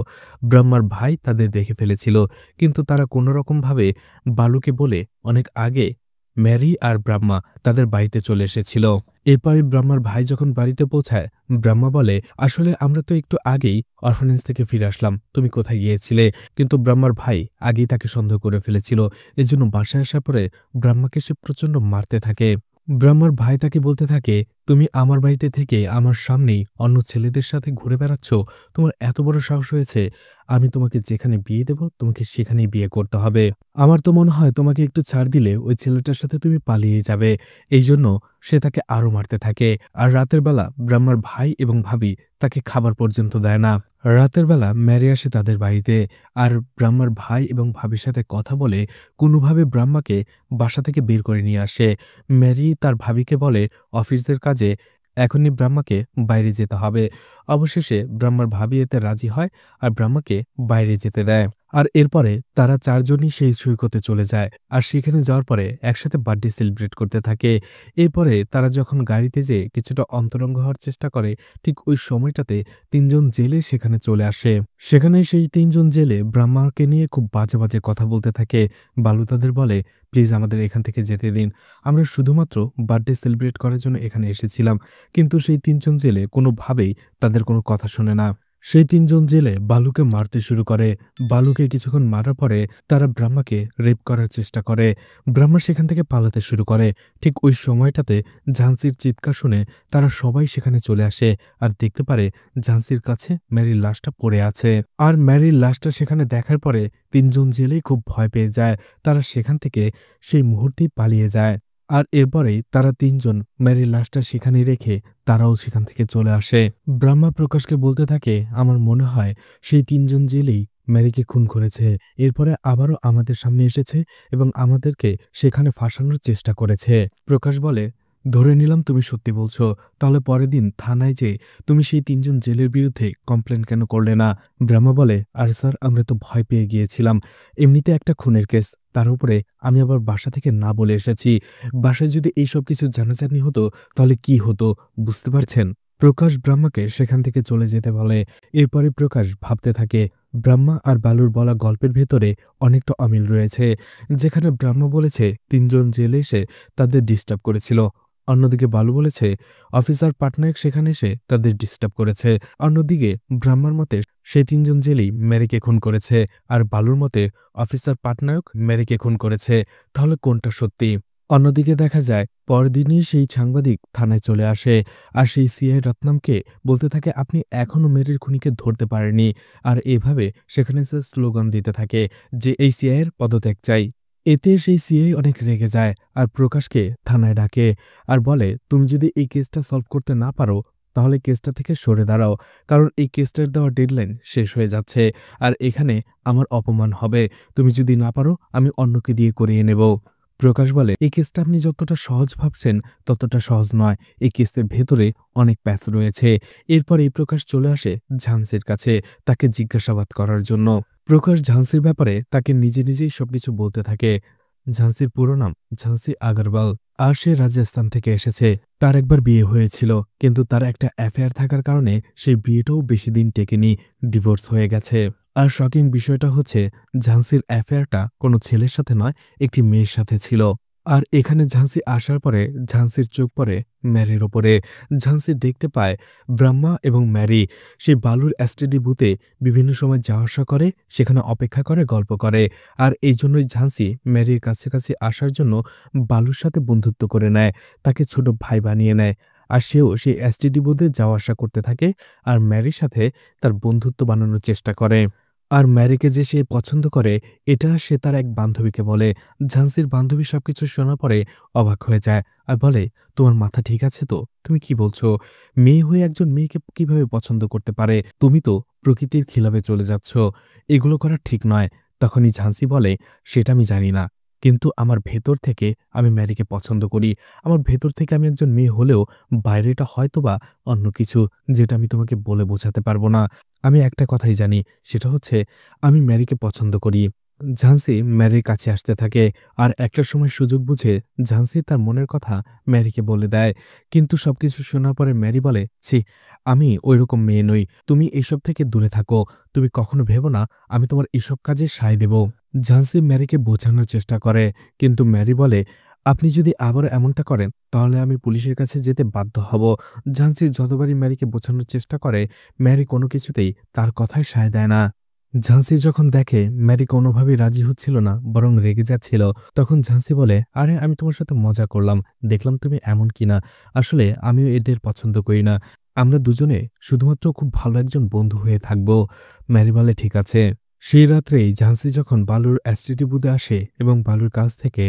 ব্রাহ্মার ভাই তাদের দেখে ফেলেছিল। কিন্তু তারা কোনোরকমভাবে বালুকে বলে অনেক আগে ম্যারি আর ব্রাহ্মা তাদের বাড়িতে চলে এসেছিল। এরপরে ব্রাহ্মার ভাই যখন বাড়িতে পৌঁছায়, ব্রাহ্মা বলে, আসলে আমরা তো একটু আগেই অরফানেজ থেকে ফিরে আসলাম, তুমি কোথায় গিয়েছিলে? কিন্তু ব্রাহ্মার ভাই আগেই তাকে সন্দেহ করে ফেলেছিল। এজন্য বাসায় আসার পরে ব্রাহ্মাকে সে প্রচণ্ড মারতে থাকে। ব্রহ্মার ভাই তাকে বলতে থাকে, তুমি আমার বাড়িতে থেকে আমার সামনেই অন্য ছেলেদের সাথে ঘুরে বেড়াচ্ছ। তোমার এত বড় সাহস হয়েছে, আমি তোমাকে যেখানে বিয়ে দেব তোমাকে সেখানেই বিয়ে করতে হবে। আমার তো মনে হয় তোমাকে একটু ছাড় দিলে ওই ছেলেটার সাথে তুমি পালিয়ে যাবে। এই জন্য সে তাকে আরো মারতে থাকে। আর রাতের বেলা ব্রহ্মার ভাই এবং ভাবি তাকে খাবার পর্যন্ত দেয় না। রাতের বেলা ম্যারি আসে তাদের বাড়িতে, আর ব্রহ্মার ভাই এবং ভাবির সাথে কথা বলে কোনোভাবে ব্রহ্মাকে বাসা থেকে বের করে নিয়ে আসে। ম্যারি তার ভাবিকে বলে অফিসের কাজে এখনই ব্রহ্মাকে বাইরে যেতে হবে। অবশেষে ব্রহ্মার ভাবি এতে রাজি হয় আর ব্রহ্মাকে বাইরে যেতে দেয়। আর এরপরে তারা চারজনই সেই সৈকতে চলে যায়, আর সেখানে যাওয়ার পরে একসাথে বার্থডে সেলিব্রেট করতে থাকে। এরপরে তারা যখন গাড়িতে যেয়ে কিছুটা অন্তরঙ্গ হওয়ার চেষ্টা করে, ঠিক ওই সময়টাতে তিনজন জেলে সেখানে চলে আসে। সেখানে সেই তিনজন জেলে ব্রহ্মাকে নিয়ে খুব বাজে বাজে কথা বলতে থাকে। বালু তাদের বলে, প্লিজ আমাদের এখান থেকে যেতে দিন, আমরা শুধুমাত্র বার্থডে সেলিব্রেট করার জন্য এখানে এসেছিলাম। কিন্তু সেই তিনজন জেলে কোনোভাবেই তাদের কোনো কথা শোনে না। সেই তিনজন জেলে বালুকে মারতে শুরু করে। বালুকে কিছুক্ষণ মারার পরে তারা ব্রহ্মাকে রেপ করার চেষ্টা করে। ব্রহ্মা সেখান থেকে পালাতে শুরু করে। ঠিক ওই সময়টাতে ঝান্সির চিৎকার শুনে তারা সবাই সেখানে চলে আসে আর দেখতে পারে ঝান্সির কাছে ম্যারির লাশটা পড়ে আছে। আর ম্যারির লাশটা সেখানে দেখার পরে তিনজন জেলেই খুব ভয় পেয়ে যায়। তারা সেখান থেকে সেই মুহূর্তেই পালিয়ে যায়। আর এরপরেই তারা তিনজন ম্যারির লাশটা সেখানে রেখে তারাও সেখান থেকে চলে আসে। ব্রহ্মা প্রকাশকে বলতে থাকে, আমার মনে হয় সেই তিনজন জেলেই ম্যারিকে খুন করেছে। এরপরে আবারও আমাদের সামনে এসেছে এবং আমাদেরকে সেখানে ফাঁসানোর চেষ্টা করেছে। প্রকাশ বলে, ধরে নিলাম তুমি সত্যি বলছো, তাহলে পরের দিন থানায় যে তুমি সেই তিনজন জেলের বিরুদ্ধে কমপ্লেন কেন করলে না? ব্রহ্মা বলে, আরে স্যার, আমরা তো ভয় পেয়ে গিয়েছিলাম। এমনিতে একটা খুনের কেস, তার উপরে আমি আবার বাসা থেকে না বলে এসেছি। বাসায় যদি এইসব কিছু জানাজানি হতো তাহলে কি হতো, বুঝতে পারছেন? প্রকাশ ব্রহ্মাকে সেখান থেকে চলে যেতে বলে। এরপরে প্রকাশ ভাবতে থাকে, ব্রহ্মা আর বালুর বলা গল্পের ভেতরে অনেকটা অমিল রয়েছে। যেখানে ব্রহ্মা বলেছে তিনজন জেলে এসে তাদের ডিস্টার্ব করেছিল, অন্যদিকে বালু বলেছে অফিসার পাটনায়ক সেখানে এসে তাদের ডিস্টার্ব করেছে। অন্যদিকে ব্রহ্মার মতে সেই তিনজন জেলেই ম্যারিকে খুন করেছে, আর বালুর মতে অফিসার পাটনায়ক ম্যারিকে খুন করেছে। তাহলে কোনটা সত্যি? অন্যদিকে দেখা যায় পরদিনই সেই সাংবাদিক থানায় চলে আসে, আর সেই সিআই রত্নামকে বলতে থাকে, আপনি এখনও মেরির খুনিকে ধরতে পারেননি। আর এভাবে সেখানে সে স্লোগান দিতে থাকে যে এই সিআইয়ের পদত্যাগ চাই। এতে সেই সিআই অনেক রেগে যায় আর প্রকাশকে থানায় ডাকে আর বলে, তুমি যদি এই কেসটা সলভ করতে না পারো তাহলে কেসটা থেকে সরে দাঁড়াও, কারণ এই কেসটার দেওয়া ডেডলাইন শেষ হয়ে যাচ্ছে আর এখানে আমার অপমান হবে। তুমি যদি না পারো আমি অন্যকে দিয়ে করিয়ে নেব। প্রকাশ বলে, এই কেসটা আপনি যতটা সহজ ভাবছেন ততটা সহজ নয়, এই কেসের ভেতরে অনেক প্যাচ রয়েছে। এরপর এই প্রকাশ চলে আসে ঝান্সির কাছে তাকে জিজ্ঞাসাবাদ করার জন্য। প্রকাশ ঝান্সির ব্যাপারে তাকে নিজে নিজেই সবকিছু বলতে থাকে। ঝান্সির পুরো নাম ঝান্সি আগরওয়াল, আর সে রাজস্থান থেকে এসেছে। তার একবার বিয়ে হয়েছিল, কিন্তু তার একটা অ্যাফেয়ার থাকার কারণে সেই বিয়েটাও বেশি দিন টেকেনি, ডিভোর্স হয়ে গেছে। আর শকিং বিষয়টা হচ্ছে ঝান্সির অ্যাফেয়ারটা কোনো ছেলের সাথে নয়, একটি মেয়ের সাথে ছিল। আর এখানে ঝান্সি আসার পরে ঝান্সির চোখ পড়ে ম্যারির ওপরে। ঝান্সি দেখতে পায় ব্রহ্মা এবং ম্যারি সেই বালুর এসটিডি বুথে বিভিন্ন সময় যাওয়া আসা করে, সেখানে অপেক্ষা করে, গল্প করে। আর এই জন্যই ঝান্সি ম্যারির কাছাকাছি আসার জন্য বালুর সাথে বন্ধুত্ব করে নেয়, তাকে ছোট ভাই বানিয়ে নেয়। আর সেও সেই এসটিডি বুথে যাওয়া আসা করতে থাকে আর ম্যারির সাথে তার বন্ধুত্ব বানানোর চেষ্টা করে। আর ম্যারিকে যে সে পছন্দ করে এটা সে তার এক বান্ধবীকে বলে। ঝান্সির বান্ধবী সবকিছু শোনার পরে অবাক হয়ে যায় আর বলে, তোমার মাথা ঠিক আছে তো? তুমি কি বলছো? মেয়ে হয়ে একজন মেয়েকে কিভাবে পছন্দ করতে পারে? তুমি তো প্রকৃতির খিলাফে চলে যাচ্ছ, এগুলো করা ঠিক নয়। তখনই ঝান্সি বলে, সেটা আমি জানি না, কিন্তু আমার ভেতর থেকে আমি ম্যারিকে পছন্দ করি। আমার ভেতর থেকে আমি একজন মেয়ে হলেও বাইরেটা হয়তোবা অন্য কিছু, যেটা আমি তোমাকে বলে বোঝাতে পারবো না। আমি একটা কথাই জানি, সেটা হচ্ছে আমি ম্যারিকে পছন্দ করি। ঝান্সি ম্যারির কাছে আসতে থাকে, আর একটা সময় সুযোগ বুঝে ঝান্সি তার মনের কথা ম্যারিকে বলে দেয়। কিন্তু সবকিছু শোনার পরে ম্যারি বলে, ছি, আমি ওইরকম মেয়ে নই, তুমি এসব থেকে দূরে থাকো। তুমি কখনো ভেবো না আমি তোমার এসব কাজে সায় দেব। ঝান্সি ম্যারিকে বোঝানোর চেষ্টা করে, কিন্তু ম্যারি বলে, আপনি যদি আবার এমনটা করেন তাহলে আমি পুলিশের কাছে যেতে বাধ্য হব। ঝান্সি যতবারই ম্যারিকে বোঝানোর চেষ্টা করে ম্যারি কোনো কিছুতেই তার কথায় সায় দেয় না। ঝাঁসি যখন দেখে ম্যারি কোনোভাবেই রাজি হচ্ছিল না, বরং রেগে যাচ্ছিল, তখন ঝাঁসি বলে, আরে আমি তোমার সাথে মজা করলাম, দেখলাম তুমি এমন কিনা, আসলে আমিও এদের পছন্দ করি না, আমরা দুজনে শুধুমাত্র খুব ভালো একজন বন্ধু হয়ে থাকব। ম্যারি বলে, ঠিক আছে। সেই রাত্রেই ঝাঁসি যখন বালুর অ্যাস্টিটি বুথে আসে এবং বালুর কাছ থেকে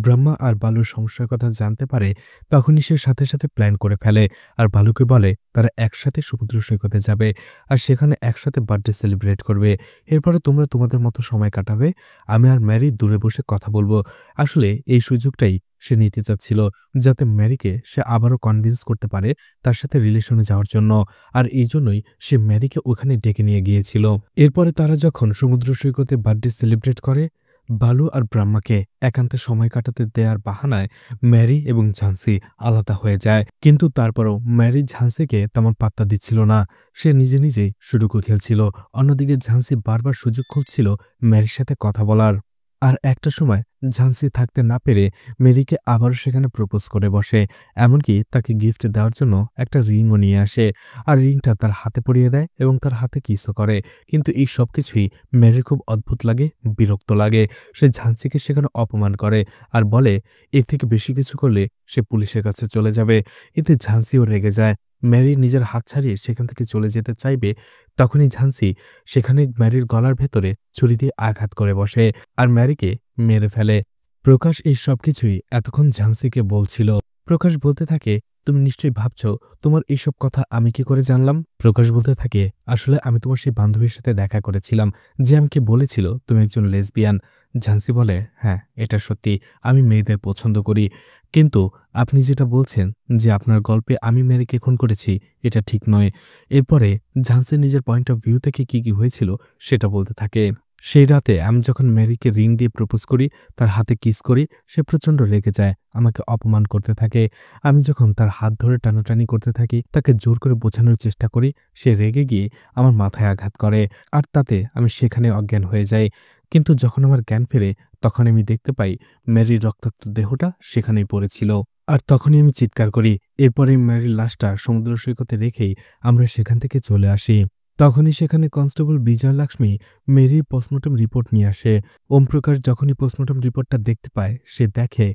ব্রহ্মা আর বালুর সমস্যার কথা জানতে পারে, তখনই সে সাথে সাথে প্ল্যান করে ফেলে আর বালুকে বলে তারা একসাথে সমুদ্র সৈকতে যাবে আর সেখানে একসাথে বার্থডে সেলিব্রেট করবে। এরপরে তোমরা তোমাদের মতো সময় কাটাবে, আমি আর ম্যারি দূরে বসে কথা বলবো। আসলে এই সুযোগটাই সে নিতে চাচ্ছিল, যাতে ম্যারিকে সে আবারও কনভিন্স করতে পারে তার সাথে রিলেশনে যাওয়ার জন্য। আর এই জন্যই সে ম্যারিকে ওখানে ডেকে নিয়ে গিয়েছিল। এরপরে তারা যখন সমুদ্র সৈকতে বার্থডে সেলিব্রেট করে, বালু আর ব্রাহ্মাকে একান্তে সময় কাটাতে দেওয়ার বাহানায় ম্যারি এবং ঝাঁসি আলাদা হয়ে যায়। কিন্তু তারপরও ম্যারি ঝাঁসিকে তেমন পাত্তা দিচ্ছিল না, সে নিজে নিজেই সুডুকু খেলছিল। অন্যদিকে ঝাঁসি বারবার সুযোগ খুঁজছিল ম্যারির সাথে কথা বলার। আর একটা সময় ঝাঁসি থাকতে না পেরে মেরিকে আবারও সেখানে প্রপোজ করে বসে, এমনকি তাকে গিফট দেওয়ার জন্য একটা রিংও নিয়ে আসে আর রিংটা তার হাতে পরিয়ে দেয় এবং তার হাতে কিসও করে। কিন্তু এই সব কিছুই মেরির খুব অদ্ভুত লাগে, বিরক্ত লাগে। সে ঝাঁসিকে সেখানে অপমান করে আর বলে এর থেকে বেশি কিছু করলে সে পুলিশের কাছে চলে যাবে। এতে ঝাঁসিও রেগে যায়, ম্যারি নিজের হাত ছাড়িয়ে সেখান থেকে চলে যেতে চাইবে, তখনই ঝাঁসি সেখানে ম্যারির গলার ভেতরে ছুরি দিয়ে আঘাত করে বসে আর ম্যারিকে মেরে ফেলে। প্রকাশ এই সবকিছুই এতক্ষণ ঝাঁসিকে বলছিল। প্রকাশ বলতে থাকে, তুমি নিশ্চয়ই ভাবছ তোমার এইসব কথা আমি কি করে জানলাম। প্রকাশ বলতে থাকে, আসলে আমি তোমার সেই বান্ধবীর সাথে দেখা করেছিলাম যে আমাকে বলেছিল তুমি একজন লেসবিয়ান। ঝাঁসি বলে, হ্যাঁ এটা সত্যি, আমি মেয়েদের পছন্দ করি, কিন্তু আপনি যেটা বলছেন যে আপনার গল্পে আমি ম্যারিকে খুন করেছি, এটা ঠিক নয়। এরপরে ঝাঁসি নিজের পয়েন্ট অফ ভিউ থেকে কি হয়েছিল সেটা বলতে থাকে। সেই রাতে আমি যখন ম্যারিকে রিং দিয়ে প্রপোজ করি, তার হাতে কিস করি, সে প্রচণ্ড রেগে যায়, আমাকে অপমান করতে থাকে। আমি যখন তার হাত ধরে টানাটানি করতে থাকি, তাকে জোর করে বোঝানোর চেষ্টা করি, সে রেগে গিয়ে আমার মাথায় আঘাত করে আর তাতে আমি সেখানে অজ্ঞান হয়ে যাই। কিন্তু যখন আমার জ্ঞান ফেরে, তখন আমি দেখতে পাই ম্যারির রক্তাক্ত দেহটা সেখানেই পড়েছিল। আর তখনই আমি চিৎকার করি। এরপরে ম্যারির লাশটা সমুদ্র সৈকতে রেখেই আমরা সেখান থেকে চলে আসি। তখনই সেখানে কনস্টেবল বিজয়লক্ষ্মী মেরির পোস্টমর্টম রিপোর্ট নিয়ে আসে। ওমপ্রকাশ যখনই পোস্টমর্টম রিপোর্টটা দেখতে পায়, সে দেখে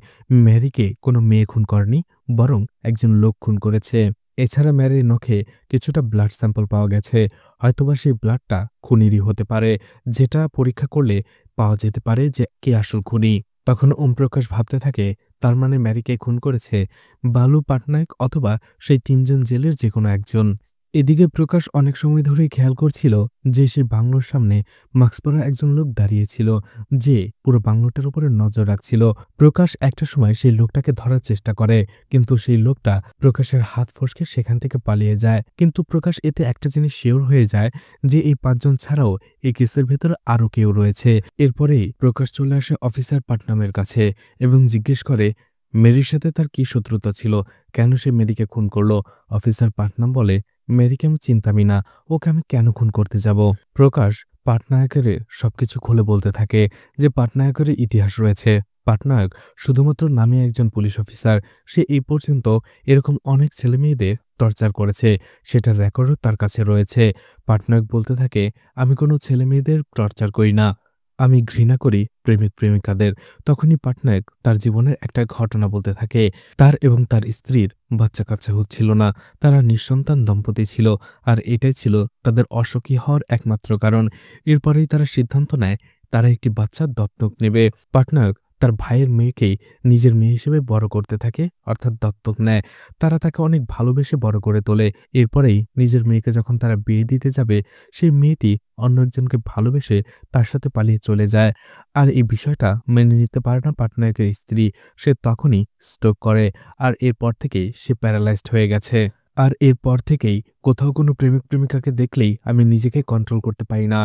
ম্যারিকে কোনো মেয়ে খুন করেনি, বরং একজন লোক খুন করেছে। এছাড়া ম্যারির নখে কিছুটা ব্লাড স্যাম্পল পাওয়া গেছে, হয়তোবা সেই ব্লাডটা খুনিরই হতে পারে, যেটা পরীক্ষা করলে পাওয়া যেতে পারে যে কে আসল খুনি। তখন ওমপ্রকাশ ভাবতে থাকে, তার মানে ম্যারিকে খুন করেছে বালু পাটনায়ক অথবা সেই তিনজন জেলের যে কোনো একজন। এদিকে প্রকাশ অনেক সময় ধরেই খেয়াল করছিল যে সে বাংলোর সামনে মাস্ক পরা একজন লোক দাঁড়িয়েছিল, যে পুরো বাংলোটার উপরে নজর রাখছিল। প্রকাশ একটা সময় সেই লোকটাকে ধরার চেষ্টা করে, কিন্তু সেই লোকটা প্রকাশের হাত ফসকে সেখান থেকে পালিয়ে যায়। কিন্তু প্রকাশ এতে একটা জিনিস শিওর হয়ে যায় যে এই 5 জন ছাড়াও এই কেসের ভেতরে আরও কেউ রয়েছে। এরপরেই প্রকাশ চলে আসে অফিসার পাটনামের কাছে এবং জিজ্ঞেস করে মেরির সাথে তার কি শত্রুতা ছিল, কেন সে মেরিকে খুন করলো। অফিসার পাটনাম বলে, মেরিকে আমি চিন্তামি না, ওকে আমি কেন খুন করতে যাব। প্রকাশ পাটনায়কের সবকিছু খুলে বলতে থাকে যে পাটনায়কের ইতিহাস রয়েছে। পাটনায়ক শুধুমাত্র নামে একজন পুলিশ অফিসার, সে এই পর্যন্ত এরকম অনেক ছেলেমেয়েদের টর্চার করেছে, সেটার রেকর্ডও তার কাছে রয়েছে। পাটনায়ক বলতে থাকে, আমি কোনো ছেলেমেয়েদের টর্চার করি না, আমি ঘৃণা করি প্রেমিক প্রেমিকাদের। তখনই পাটনায়ক তার জীবনের একটা ঘটনা বলতে থাকে। তার এবং তার স্ত্রীর বাচ্চা কাচ্চা হচ্ছিল না, তারা নিঃসন্তান দম্পতি ছিল, আর এটাই ছিল তাদের অসুখী হওয়ার একমাত্র কারণ। এরপরেই তারা সিদ্ধান্ত নেয় তারা একটি বাচ্চা দত্তক নেবে। পাটনায়ক তার ভাইয়ের মেয়েকেই নিজের মেয়ে হিসেবে বড় করতে থাকে, অর্থাৎ দত্তক নেয়। তারা তাকে অনেক ভালোবেসে বড় করে তোলে। এরপরেই নিজের মেয়েকে যখন তারা বিয়ে দিতে যাবে, সেই মেয়েটি অন্য একজনকে ভালোবেসে তার সাথে পালিয়ে চলে যায়। আর এই বিষয়টা মেনে নিতে পারে না পাটনায়কের স্ত্রী, সে তখনই স্ট্রোক করে আর এরপর থেকেই সে প্যারালাইজড হয়ে গেছে। আর এরপর থেকেই কোথাও কোনো প্রেমিক প্রেমিকাকে দেখলেই আমি নিজেকে কন্ট্রোল করতে পারি না।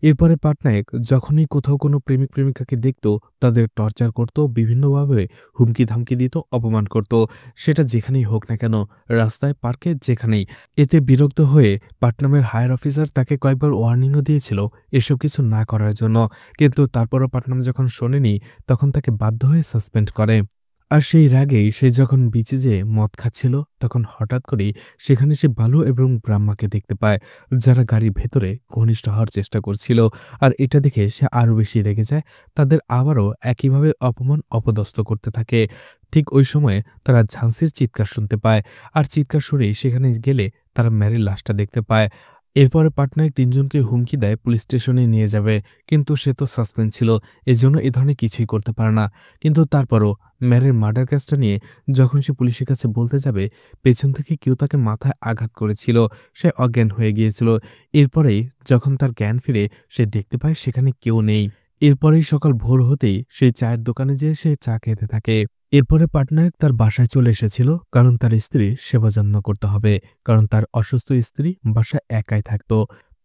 এরপরে পাটনায়ক যখনই কোথাও কোনো প্রেমিক প্রেমিকাকে দেখত, তাদের টর্চার করত, বিভিন্নভাবে হুমকি ধামকি দিত, অপমান করত, সেটা যেখানেই হোক না কেন, রাস্তায়, পার্কে, যেখানেই। এতে বিরক্ত হয়ে পাটনামের হায়ার অফিসার তাকে কয়েকবার ওয়ার্নিংও দিয়েছিল এসব কিছু না করার জন্য, কিন্তু তারপরও পাটনাম যখন শোনেনি, তখন তাকে বাধ্য হয়ে সাসপেন্ড করে। আর সেই রাগেই সে যখন বিচে যেয়ে মদ খাচ্ছিল, তখন হঠাৎ করেই সেখানে সে বালু এবং ব্রাহ্মাকে দেখতে পায়, যারা গাড়ির ভেতরে ঘনিষ্ঠ হওয়ার চেষ্টা করছিল। আর এটা দেখে সে আরও বেশি রেগে যায়। তাদের আবারও একইভাবে অপমান অপদস্থ করতে থাকে। ঠিক ওই সময়ে তারা ঝান্সির চিৎকার শুনতে পায়, আর চিৎকার শুনেই সেখানে গেলে তারা ম্যারির লাশটা দেখতে পায়। এরপরে পাটনায়ক তিনজনকে হুমকি দেয় পুলিশ স্টেশনে নিয়ে যাবে, কিন্তু সে তো সাসপেন্ড ছিল, এজন্য এ ধরনের কিছুই করতে পারে না। কিন্তু তারপরও ম্যারের মার্ডার কেসটা নিয়ে যখন সে পুলিশের কাছে বলতে যাবে, পেছন থেকে কেউ তাকে মাথায় আঘাত করেছিল, সে অজ্ঞান হয়ে গিয়েছিল। এরপরেই যখন তার জ্ঞান ফিরে, সে দেখতে পায় সেখানে কেউ নেই। এরপরেই সকাল ভোর হতেই সেই চায়ের দোকানে যেয়ে সে চা খেতে থাকে। এরপরে পাটনায়ক তার বাসায় চলে এসেছিল, কারণ তার স্ত্রীর সেবা যত্ন করতে হবে, কারণ তার অসুস্থ স্ত্রী বাসায় একাই থাকত।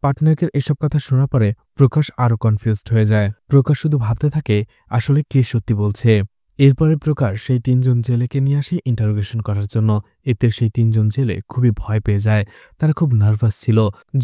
পাটনায়কের এসব কথা শোনার পরে প্রকাশ আরও কনফিউজড হয়ে যায়। প্রকাশ শুধু ভাবতে থাকে আসলে কে সত্যি বলছে। এরপরে প্রকাশ সেই তিনজন জেলেকে নিয়ে আসে ইন্টারোগেশন করার জন্য। এতে সেই তিনজন জেলে খুবই ভয় পেয়ে যায়, তারা খুব নার্ভাস ছিল।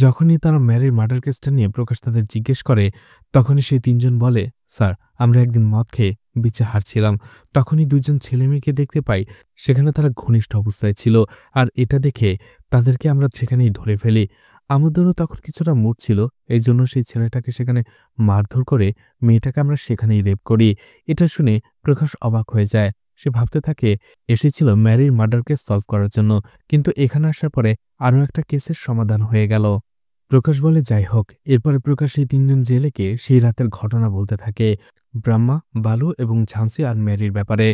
যখনই তারা ম্যারির মার্ডার কেসটা নিয়ে প্রকাশ তাদের জিজ্ঞেস করে, তখনই সেই তিনজন বলে, স্যার, আমরা একদিন মদ খেয়ে বিচে হারছিলাম, তখনই দুইজন ছেলে মেয়েকে দেখতে পাই, সেখানে তারা ঘনিষ্ঠ অবস্থায় ছিল, আর এটা দেখে তাদেরকে আমরা সেখানেই ধরে ফেলি। আমাদেরও তখন কিছুটা মুড ছিল, এই জন্য সেই ছেলেটাকে সেখানে মারধর করে মেয়েটাকে আমরা সেখানেই রেপ করি। এটা শুনে প্রকাশ অবাক হয়ে যায়। সে ভাবতে থাকে এসেছিল ম্যারির মার্ডার কেস সলভ করার জন্য, কিন্তু এখানে আসার পরে আরও একটা কেসের সমাধান হয়ে গেল। প্রকাশ বলে যাই হোক। এরপরে প্রকাশ সেই তিনজন জেলেকে সেই রাতের ঘটনা বলতে থাকে, ব্রাহ্মা, বালু এবং ঝান্সি আর ম্যারির ব্যাপারে।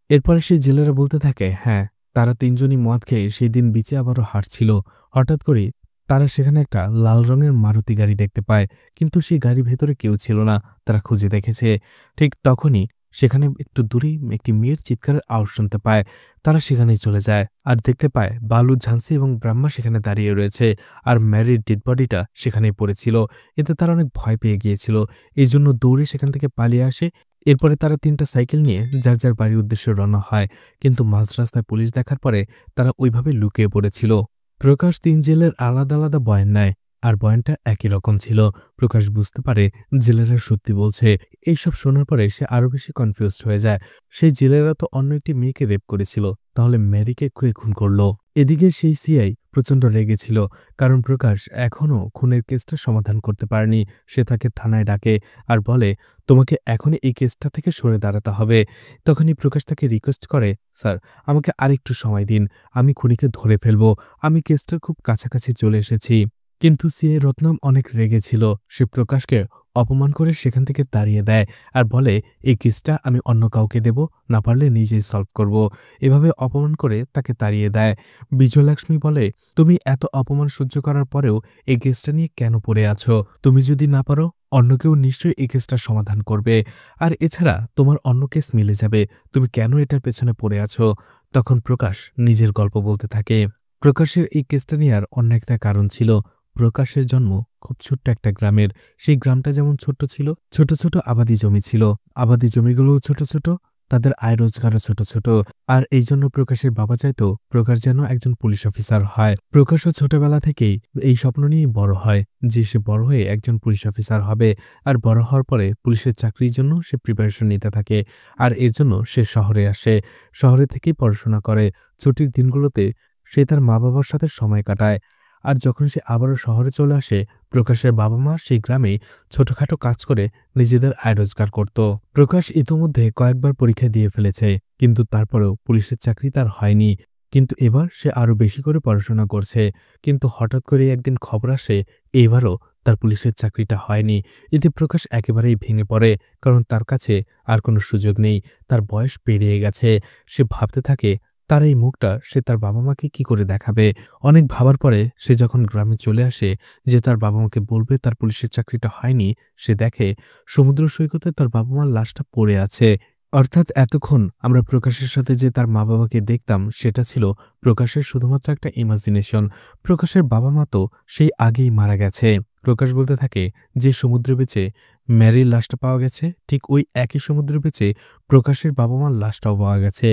এরপরে সেই জেলেরা বলতে থাকে, হ্যাঁ, তারা তিনজনই মদ খেয়ে সেই দিন বিচে আবারও হাঁটছিল। হঠাৎ করে তারা সেখানে একটা লাল রঙের মারুতি গাড়ি দেখতে পায়, কিন্তু সেই গাড়ির ভেতরে কেউ ছিল না। তারা খুঁজে দেখেছে। ঠিক তখনই সেখানে একটু দূরেই একটি মেয়ের চিৎকারের আওয়াজ শুনতে পায়। তারা সেখানেই চলে যায় আর দেখতে পায় বালু, ঝান্সি এবং ব্রাহ্মা সেখানে দাঁড়িয়ে রয়েছে, আর ম্যারির ডেড বডিটা সেখানেই পড়েছিল। এতে তারা অনেক ভয় পেয়ে গিয়েছিল, এই জন্য দৌড়ে সেখান থেকে পালিয়ে আসে। এরপরে তারা তিনটা সাইকেল নিয়ে যার যার বাড়ির উদ্দেশ্যে রওনা হয়, কিন্তু মাঝ রাস্তায় পুলিশ দেখার পরে তারা ওইভাবে লুকিয়ে পড়েছিল। প্রকাশ তিন জেলের আলাদা আলাদা বয়ান নেয়, আর বয়ানটা একই রকম ছিল। প্রকাশ বুঝতে পারে জেলেরা সত্যি বলছে। এইসব শোনার পরে সে আরও বেশি কনফিউজড হয়ে যায়। সেই জেলেরা তো অন্য একটি মেয়েকে রেপ করেছিল, তাহলে ম্যারিকে কে খুন করলো? এদিকে সেই সিআই প্রচণ্ড রেগেছিল, কারণ প্রকাশ এখনও খুনের কেসটা সমাধান করতে পারেনি। সে তাকে থানায় ডাকে আর বলে, তোমাকে এখনই এই কেসটা থেকে সরে দাঁড়াতে হবে। তখনই প্রকাশ তাকে রিকোয়েস্ট করে, স্যার, আমাকে আরেকটু সময় দিন, আমি খুনিকে ধরে ফেলব, আমি কেসটার খুব কাছাকাছি চলে এসেছি। কিন্তু সিআই রত্নম অনেক রেগেছিল। সে প্রকাশকে অপমান করে সেখান থেকে তাড়িয়ে দেয় আর বলে, এই কেসটা আমি অন্য কাউকে দেব, না পারলে নিজেই সলভ করব। এভাবে অপমান করে তাকে তাড়িয়ে দেয়। বিজয়লক্ষ্মী বলে, তুমি এত অপমান সহ্য করার পরেও এই কেসটা নিয়ে কেন পড়ে আছো? তুমি যদি না পারো, অন্য কেউ নিশ্চয়ই এই কেসটা সমাধান করবে, আর এছাড়া তোমার অন্য কেস মিলে যাবে, তুমি কেন এটার পেছনে পড়ে আছো? তখন প্রকাশ নিজের গল্প বলতে থাকে। প্রকাশের এই কেসটা নেওয়ার অন্য একটা কারণ ছিল। প্রকাশের জন্ম খুব ছোট্ট একটা গ্রামের। সেই গ্রামটা যেমন ছোট্ট ছিল, ছোট ছোট আবাদি জমি ছিল, আবাদি জমিগুলোও ছোট ছোট, তাদের আয় রোজগারও ছোট ছোট। আর এই জন্য প্রকাশের বাবা চাইতো প্রকাশ যেন একজন পুলিশ অফিসার হয়। প্রকাশও ছোটবেলা থেকেই এই স্বপ্ন নিয়ে বড় হয় যে সে বড় হয়ে একজন পুলিশ অফিসার হবে, আর বড় হওয়ার পরে পুলিশের চাকরির জন্য সে প্রিপারেশন নিতে থাকে। আর এর জন্য সে শহরে আসে, শহরে থেকেই পড়াশোনা করে। ছুটির দিনগুলোতে সে তার মা বাবার সাথে সময় কাটায়। আর যখন সে আবারও শহরে চলে আসে, প্রকাশের বাবা মা সেই গ্রামেই ছোটখাটো কাজ করে নিজেদের আয় রোজগার করত। প্রকাশ ইতোমধ্যে কয়েকবার পরীক্ষা দিয়ে ফেলেছে, কিন্তু তারপরেও পুলিশের চাকরি তার হয়নি। কিন্তু এবার সে আরও বেশি করে পড়াশোনা করছে। কিন্তু হঠাৎ করে একদিন খবর আসে এবারও তার পুলিশের চাকরিটা হয়নি। এতে প্রকাশ একেবারেই ভেঙে পড়ে, কারণ তার কাছে আর কোনো সুযোগ নেই, তার বয়স পেরিয়ে গেছে। সে ভাবতে থাকে তার এই মুখটা সে তার বাবা মাকে কি করে দেখাবে। অনেক ভাবার পরে সে যখন গ্রামে চলে আসে যে তার বাবা মাকে বলবে তার পুলিশের চাকরিটা হয়নি, সে দেখে সমুদ্র সৈকতে তার বাবা মার লাশটা পড়ে আছে। অর্থাৎ এতক্ষণ আমরা প্রকাশের সাথে যে তার মা বাবাকে দেখতাম সেটা ছিল প্রকাশের শুধুমাত্র একটা ইমাজিনেশন। প্রকাশের বাবা মা তো সেই আগেই মারা গেছে। প্রকাশ বলতে থাকে, যে সমুদ্রে বেঁচে ম্যারির লাশটা পাওয়া গেছে, ঠিক ওই একই সমুদ্রে বেঁচে প্রকাশের বাবা মার লাশটাও পাওয়া গেছে।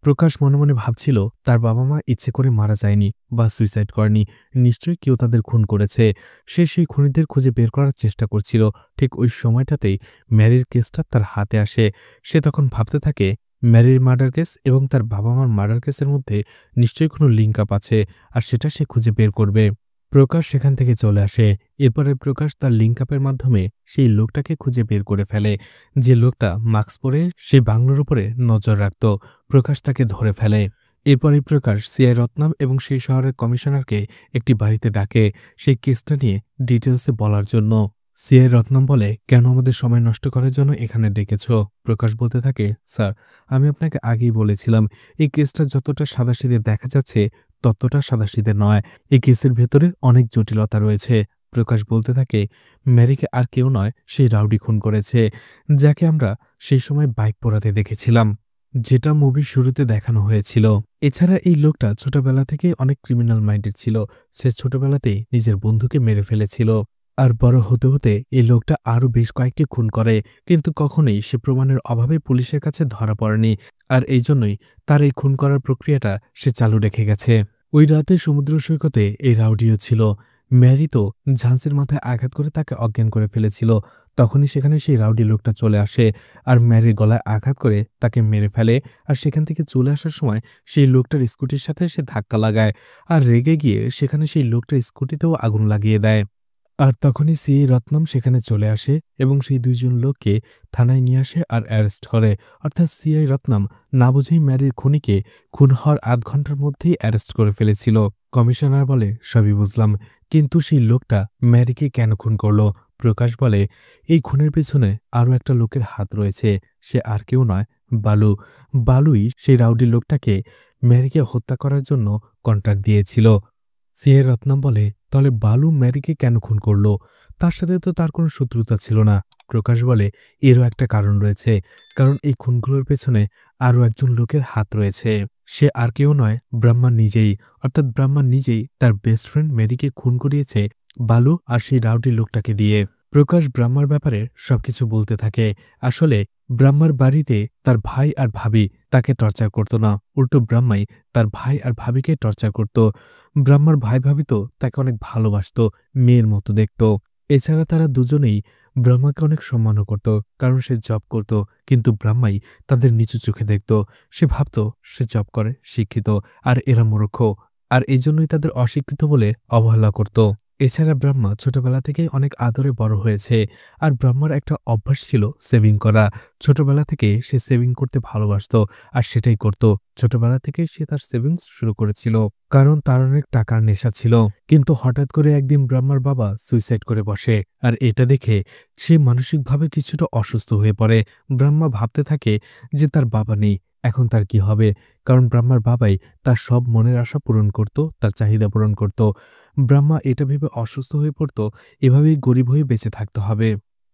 প্রকাশ মনে মনে ভাবছিল তার বাবা মা ইচ্ছে করে মারা যায়নি বা সুইসাইড করেনি, নিশ্চয়ই কেউ তাদের খুন করেছে। সে সেই খুনিদের খুঁজে বের করার চেষ্টা করছিল। ঠিক ওই সময়টাতেই ম্যারির কেসটা তার হাতে আসে। সে তখন ভাবতে থাকে ম্যারির মার্ডার কেস এবং তার বাবা মার মার্ডার কেসের মধ্যে নিশ্চয়ই কোনো লিঙ্ক আপ আছে, আর সেটা সে খুঁজে বের করবে। প্রকাশ সেখান থেকে চলে আসে। এরপরে প্রকাশ তার লিঙ্ক আপের মাধ্যমে সেই লোকটাকে খুঁজে বের করে ফেলে, যে লোকটা মাস্ক পরে সেই বাংলোর উপরে নজর রাখত। প্রকাশ তাকে ধরে ফেলে। এরপরই প্রকাশ সিআই রত্নাম এবং সেই শহরের কমিশনারকে একটি বাড়িতে ডাকে সেই কেসটা নিয়ে ডিটেলসে বলার জন্য। সিআই রত্নাম বলে, কেন আমাদের সময় নষ্ট করার জন্য এখানে ডেকেছ? প্রকাশ বলতে থাকে, স্যার, আমি আপনাকে আগেই বলেছিলাম এই কেসটা যতটা সাদাসিধে দেখা যাচ্ছে ততটা সাদাসিধে নয়, এই কেসের ভেতরে অনেক জটিলতা রয়েছে। প্রকাশ বলতে থাকে, ম্যারিকে আর কেউ নয়, সেই রাউডি খুন করেছে, যাকে আমরা সেই সময় বাইক পোড়াতে দেখেছিলাম, যেটা মুভির শুরুতে দেখানো হয়েছিল। এছাড়া এই লোকটা ছোটবেলা থেকে অনেক ক্রিমিনাল মাইন্ডেড ছিল। সে ছোটবেলাতেই নিজের বন্ধুকে মেরে ফেলেছিল, আর বড় হতে হতে এই লোকটা আরও বেশ কয়েকটি খুন করে, কিন্তু কখনোই সে প্রমাণের অভাবে পুলিশের কাছে ধরা পড়েনি, আর এই জন্যই তার এই খুন করার প্রক্রিয়াটা সে চালু রেখে গেছে। ওই রাতে সমুদ্র সৈকতে এই রাউডিও ছিল। ম্যারি তো ঝান্সির মাথায় আঘাত করে তাকে অজ্ঞান করে ফেলেছিল। তখনই সেখানে সেই রাউডি লোকটা চলে আসে আর ম্যারির গলায় আঘাত করে তাকে মেরে ফেলে। আর সেখান থেকে চলে আসার সময় সেই লোকটার স্কুটির সাথে সে ধাক্কা লাগায়, আর রেগে গিয়ে সেখানে সেই লোকটার স্কুটিতেও আগুন লাগিয়ে দেয়। আর তখনই সিআই রত্নম সেখানে চলে আসে এবং সেই দুইজন লোককে থানায় নিয়ে আসে আর অ্যারেস্ট করে। অর্থাৎ সিআই রত্নম না বুঝেই ম্যারির খুনিকে খুন হওয়ার আধ ঘন্টার মধ্যেই অ্যারেস্ট করে ফেলেছিল। কমিশনার বলে, সবই বুঝলাম, কিন্তু সেই লোকটা ম্যারিকে কেন খুন করল? প্রকাশ বলে, এই খুনের পেছনে আরও একটা লোকের হাত রয়েছে, সে আর কেউ নয়, বালু। বালুই সেই রাউডি লোকটাকে ম্যারিকে হত্যা করার জন্য কন্ট্রাক্ট দিয়েছিল। সিআই রত্নম বলে, তাহলে বালু ম্যারিকে কেন খুন করল? তার সাথে তো তার কোনো শত্রুতা ছিল না। প্রকাশ বলে, এরও একটা কারণ রয়েছে, কারণ এই খুনগুলোর পেছনে আরও একজন লোকের হাত রয়েছে। সে আর কেউ নয়, ব্রাহ্মা নিজেই। অর্থাৎ ব্রাহ্মা নিজেই তার বেস্ট ফ্রেন্ড মেরিকে খুন করিয়েছে বালু আর সেই রাউডি লোকটাকে দিয়ে। প্রকাশ ব্রাহ্মার ব্যাপারে সবকিছু বলতে থাকে। আসলে ব্রাহ্মার বাড়িতে তার ভাই আর ভাবি তাকে টর্চার করত না, উল্টো ব্রাহ্মাই তার ভাই আর ভাবিকে টর্চার করত। ব্রাহ্মার ভাই ভাবি তো তাকে অনেক ভালোবাসত, মেয়ের মতো দেখত। এছাড়া তারা দুজনেই ব্রহ্মাকে অনেক সম্মানও করত, কারণ সে জব করত, কিন্তু ব্রাহ্মাই তাদের নিচু চোখে দেখত। সে ভাবত সে জব করে, শিক্ষিত, আর এরা মূর্খ, আর এই জন্যই তাদের অশিক্ষিত বলে অবহেলা করত। এছাড়া ব্রহ্মা ছোটবেলা থেকেই অনেক আদরে বড় হয়েছে, আর ব্রহ্মার একটা অভ্যাস ছিল সেভিং করা। ছোটবেলা থেকে সে সেভিং করতে ভালোবাসত, আর সেটাই করত। ছোটবেলা থেকে সে তার সেভিংস শুরু করেছিল, কারণ তার অনেক টাকার নেশা ছিল। কিন্তু হঠাৎ করে একদিন ব্রহ্মার বাবা সুইসাইড করে বসে, আর এটা দেখে সে মানসিকভাবে কিছুটা অসুস্থ হয়ে পড়ে। ব্রহ্মা ভাবতে থাকে যে তার বাবা নেই, এখন তার কি হবে, কারণ ব্রহ্মার বাবাই তার সব মনের আশা পূরণ করত, তার চাহিদা পূরণ করত। ব্রহ্মা এটা ভেবে অসুস্থ হয়ে পড়ত, এভাবেই গরিব হয়ে বেঁচে থাকতে হবে।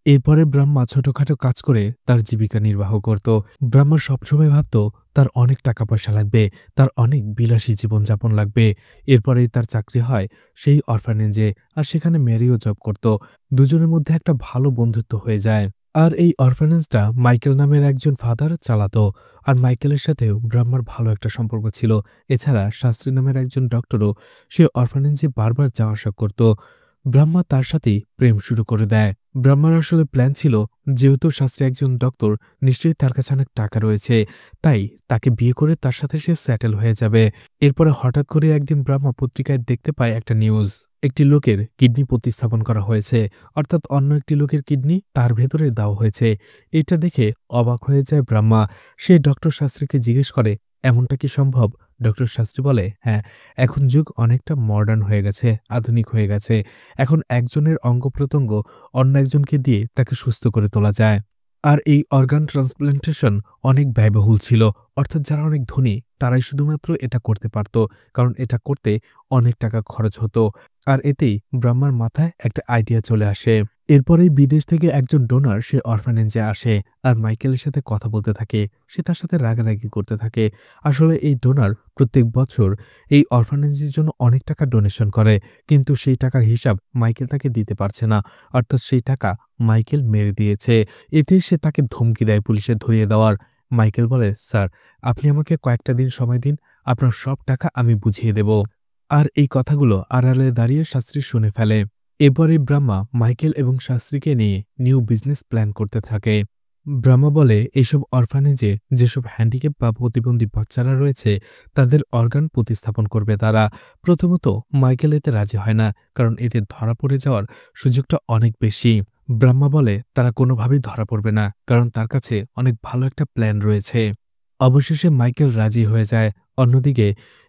এরপরে ব্রহ্মা ছোটখাটো কাজ করে তার জীবিকা নির্বাহ করত। ব্রহ্মা সবসময় ভাবত তার অনেক টাকা পয়সা লাগবে, তার অনেক বিলাসী জীবনযাপন লাগবে। এরপরেই তার চাকরি হয় সেই অরফানেজে, আর সেখানে ম্যারিও জব করত। দুজনের মধ্যে একটা ভালো বন্ধুত্ব হয়ে যায়। আর এই অরফানেজটা মাইকেল নামের একজন ফাদার চালাতো, আর মাইকেলের সাথেও ব্রহ্মার ভালো একটা সম্পর্ক ছিল। এছাড়া শাস্ত্রী নামের একজন ডক্টরও সে অরফানেজে বারবার যাওয়া আসা করত। ব্রহ্মা তার সাথেই প্রেম শুরু করে দেয়। ব্রহ্মার আসলে প্ল্যান ছিল, যেহেতু শাস্ত্রী একজন ডক্টর, নিশ্চয়ই তার কাছে অনেক টাকা রয়েছে, তাই তাকে বিয়ে করে তার সাথে সে সেটেল হয়ে যাবে। এরপরে হঠাৎ করে একদিন ব্রহ্মা পত্রিকায় দেখতে পায় একটা নিউজ, একটি লোকের কিডনি প্রতিস্থাপন করা হয়েছে, অর্থাৎ অন্য একটি লোকের কিডনি তার ভেতরে দেওয়া হয়েছে। এটা দেখে অবাক হয়ে যায় ব্রহ্মা। সে ডক্টর শাস্ত্রীকে জিজ্ঞেস করে, এমনটা কি সম্ভব? ডক্টর শাস্ত্রী বলে, হ্যাঁ, এখন যুগ অনেকটা মডার্ন হয়ে গেছে, আধুনিক হয়ে গেছে। এখন একজনের অঙ্গ প্রত্যঙ্গ অন্য একজনকে দিয়ে তাকে সুস্থ করে তোলা যায়। আর এই অর্গান ট্রান্সপ্লান্টেশন অনেক ব্যয়বহুল ছিল, অর্থাৎ যারা অনেক ধনী তারাই শুধুমাত্র এটা করতে পারত, কারণ এটা করতে অনেক টাকা খরচ হতো। আর এতেই ব্রহ্মার মাথায় একটা আইডিয়া চলে আসে। এরপরেই বিদেশ থেকে একজন ডোনার সে অরফানেজে আসে আর মাইকেলের সাথে কথা বলতে থাকে। সে তার সাথে রাগারাগি করতে থাকে। আসলে এই ডোনার প্রত্যেক বছর এই অরফানেজের জন্য অনেক টাকা ডোনেশন করে, কিন্তু সেই টাকার হিসাব মাইকেল তাকে দিতে পারছে না, অর্থাৎ সেই টাকা মাইকেল মেরে দিয়েছে। এতে সে তাকে ধমকি দেয় পুলিশে ধরিয়ে দেওয়ার। মাইকেল বলে, স্যার, আপনি আমাকে কয়েকটা দিন সময় দিন, আপনার সব টাকা আমি বুঝিয়ে দেব। আর এই কথাগুলো আড়ালে দাঁড়িয়ে শাস্ত্রী শুনে ফেলে। এরপরে ব্রহ্মা মাইকেল এবং শাস্ত্রীকে নিয়ে নিউ বিজনেস প্ল্যান করতে থাকে। ব্রহ্মা বলে এইসব অরফানেজে যেসব হ্যান্ডিক্যাপ বা প্রতিবন্ধী বাচ্চারা রয়েছে তাদের অর্গান প্রতিস্থাপন করবে তারা। প্রথমত মাইকেল এতে রাজি হয় না, কারণ এতে ধরা পড়ে যাওয়ার সুযোগটা অনেক বেশি। ব্রহ্মা বলে তারা কোনোভাবেই ধরা পড়বে না, কারণ তার কাছে অনেক ভালো একটা প্ল্যান রয়েছে। অবশেষে মাইকেল রাজি হয়ে যায়। অন্যদিকে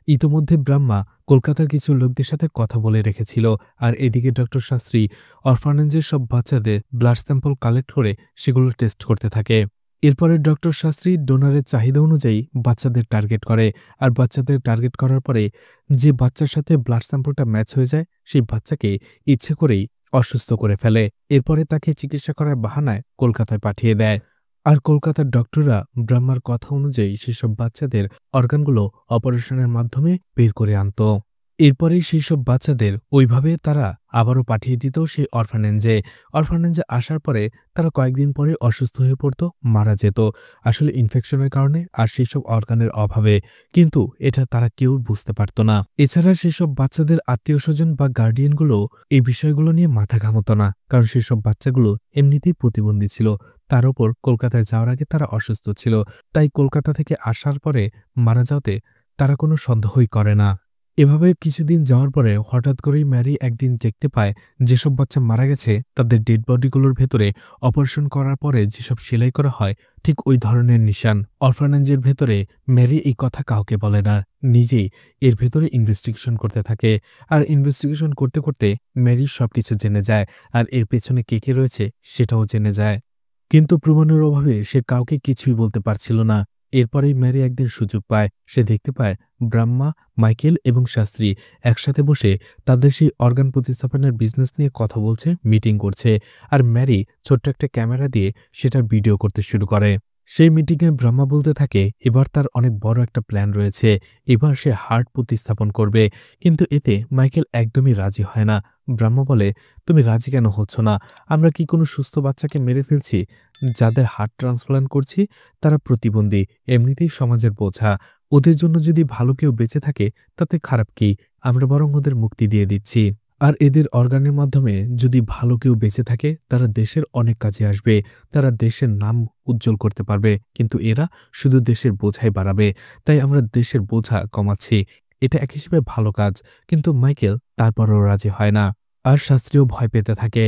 ইতোমধ্যে ব্রহ্মা কলকাতার কিছু লোকদের সাথে কথা বলে রেখেছিল, আর এদিকে ডক্টর শাস্ত্রী অরফানেজের সব বাচ্চাদের ব্লাড স্যাম্পল কালেক্ট করে সেগুলো টেস্ট করতে থাকে। এরপরে ডক্টর শাস্ত্রী ডোনারের চাহিদা অনুযায়ী বাচ্চাদের টার্গেট করে, আর বাচ্চাদের টার্গেট করার পরে যে বাচ্চার সাথে ব্লাড স্যাম্পলটা ম্যাচ হয়ে যায় সেই বাচ্চাকে ইচ্ছে করেই অসুস্থ করে ফেলে। এরপরে তাকে চিকিৎসা করার বাহানায় কলকাতায় পাঠিয়ে দেয়। আর কলকাতার ডক্টররা ব্রহ্মার কথা অনুযায়ী সেসব বাচ্চাদের অর্গানগুলো অপারেশনের মাধ্যমে বের করে আনত। এরপরেই সেই সব বাচ্চাদের ওইভাবে তারা আবারও পাঠিয়ে দিত সেই অরফানেজে। অরফানেজে আসার পরে তারা কয়েকদিন পরে অসুস্থ হয়ে পড়ত, মারা যেত, আসলে ইনফেকশনের কারণে আর সেই সব অর্গানের অভাবে। কিন্তু এটা তারা কেউ বুঝতে পারত না। এছাড়া সেসব বাচ্চাদের আত্মীয় স্বজন বা গার্ডিয়ানগুলো এই বিষয়গুলো নিয়ে মাথা ঘামত না, কারণ সেসব বাচ্চাগুলো এমনিতেই প্রতিবন্ধী ছিল। তার ওপর কলকাতায় যাওয়ার আগে তারা অসুস্থ ছিল, তাই কলকাতা থেকে আসার পরে মারা যাওয়াতে তারা কোনো সন্দেহই করে না। এভাবে কিছুদিন যাওয়ার পরে হঠাৎ করেই ম্যারি একদিন দেখতে পায় যেসব বাচ্চা মারা গেছে তাদের ডেড বডিগুলোর ভেতরে অপারেশন করার পরে যেসব সেলাই করা হয় ঠিক ওই ধরনের নিশান। অরফানেজের ভেতরে ম্যারি এই কথা কাউকে বলে না, নিজেই এর ভেতরে ইনভেস্টিগেশন করতে থাকে। আর ইনভেস্টিগেশন করতে করতে ম্যারি সবকিছু জেনে যায়, আর এর পেছনে কে কে রয়েছে সেটাও জেনে যায়। কিন্তু প্রমাণের অভাবে সে কাউকে কিছুই বলতে পারছিল না। এরপরেই ম্যারি একদিন সুযোগ পায়। সে দেখতে পায় ব্রহ্মা, মাইকেল এবং শাস্ত্রী একসাথে বসে তাদের সেই অর্গান প্রতিস্থাপনের বিজনেস নিয়ে কথা বলছে, মিটিং করছে। আর ম্যারি ছোট্ট একটা ক্যামেরা দিয়ে সেটার ভিডিও করতে শুরু করে। সেই মিটিংয়ে ব্রহ্মা বলতে থাকে এবার তার অনেক বড় একটা প্ল্যান রয়েছে, এবার সে হার্ট প্রতিস্থাপন করবে। কিন্তু এতে মাইকেল একদমই রাজি হয় না। ব্রহ্মা বলে, তুমি রাজি কেন হচ্ছ না? আমরা কি কোনো সুস্থ বাচ্চাকে মেরে ফেলছি? যাদের হার্ট ট্রান্সপ্লান্ট করছি তারা প্রতিবন্ধী, এমনিতেই সমাজের বোঝা। ওদের জন্য যদি ভালো কেউ বেঁচে থাকে তাতে খারাপ কি? আমরা বরং ওদের মুক্তি দিয়ে দিচ্ছি। আর এদের অর্গানের মাধ্যমে যদি ভালো কেউ বেঁচে থাকে তারা দেশের অনেক কাজে আসবে, তারা দেশের নাম উজ্জ্বল করতে পারবে। কিন্তু এরা শুধু দেশের বোঝাই বাড়াবে, তাই আমরা দেশের বোঝা কমাচ্ছি। এটা এক হিসেবে ভালো কাজ। কিন্তু মাইকেল তারপরও রাজি হয় না, আর শাস্ত্রীও ভয় পেতে থাকে।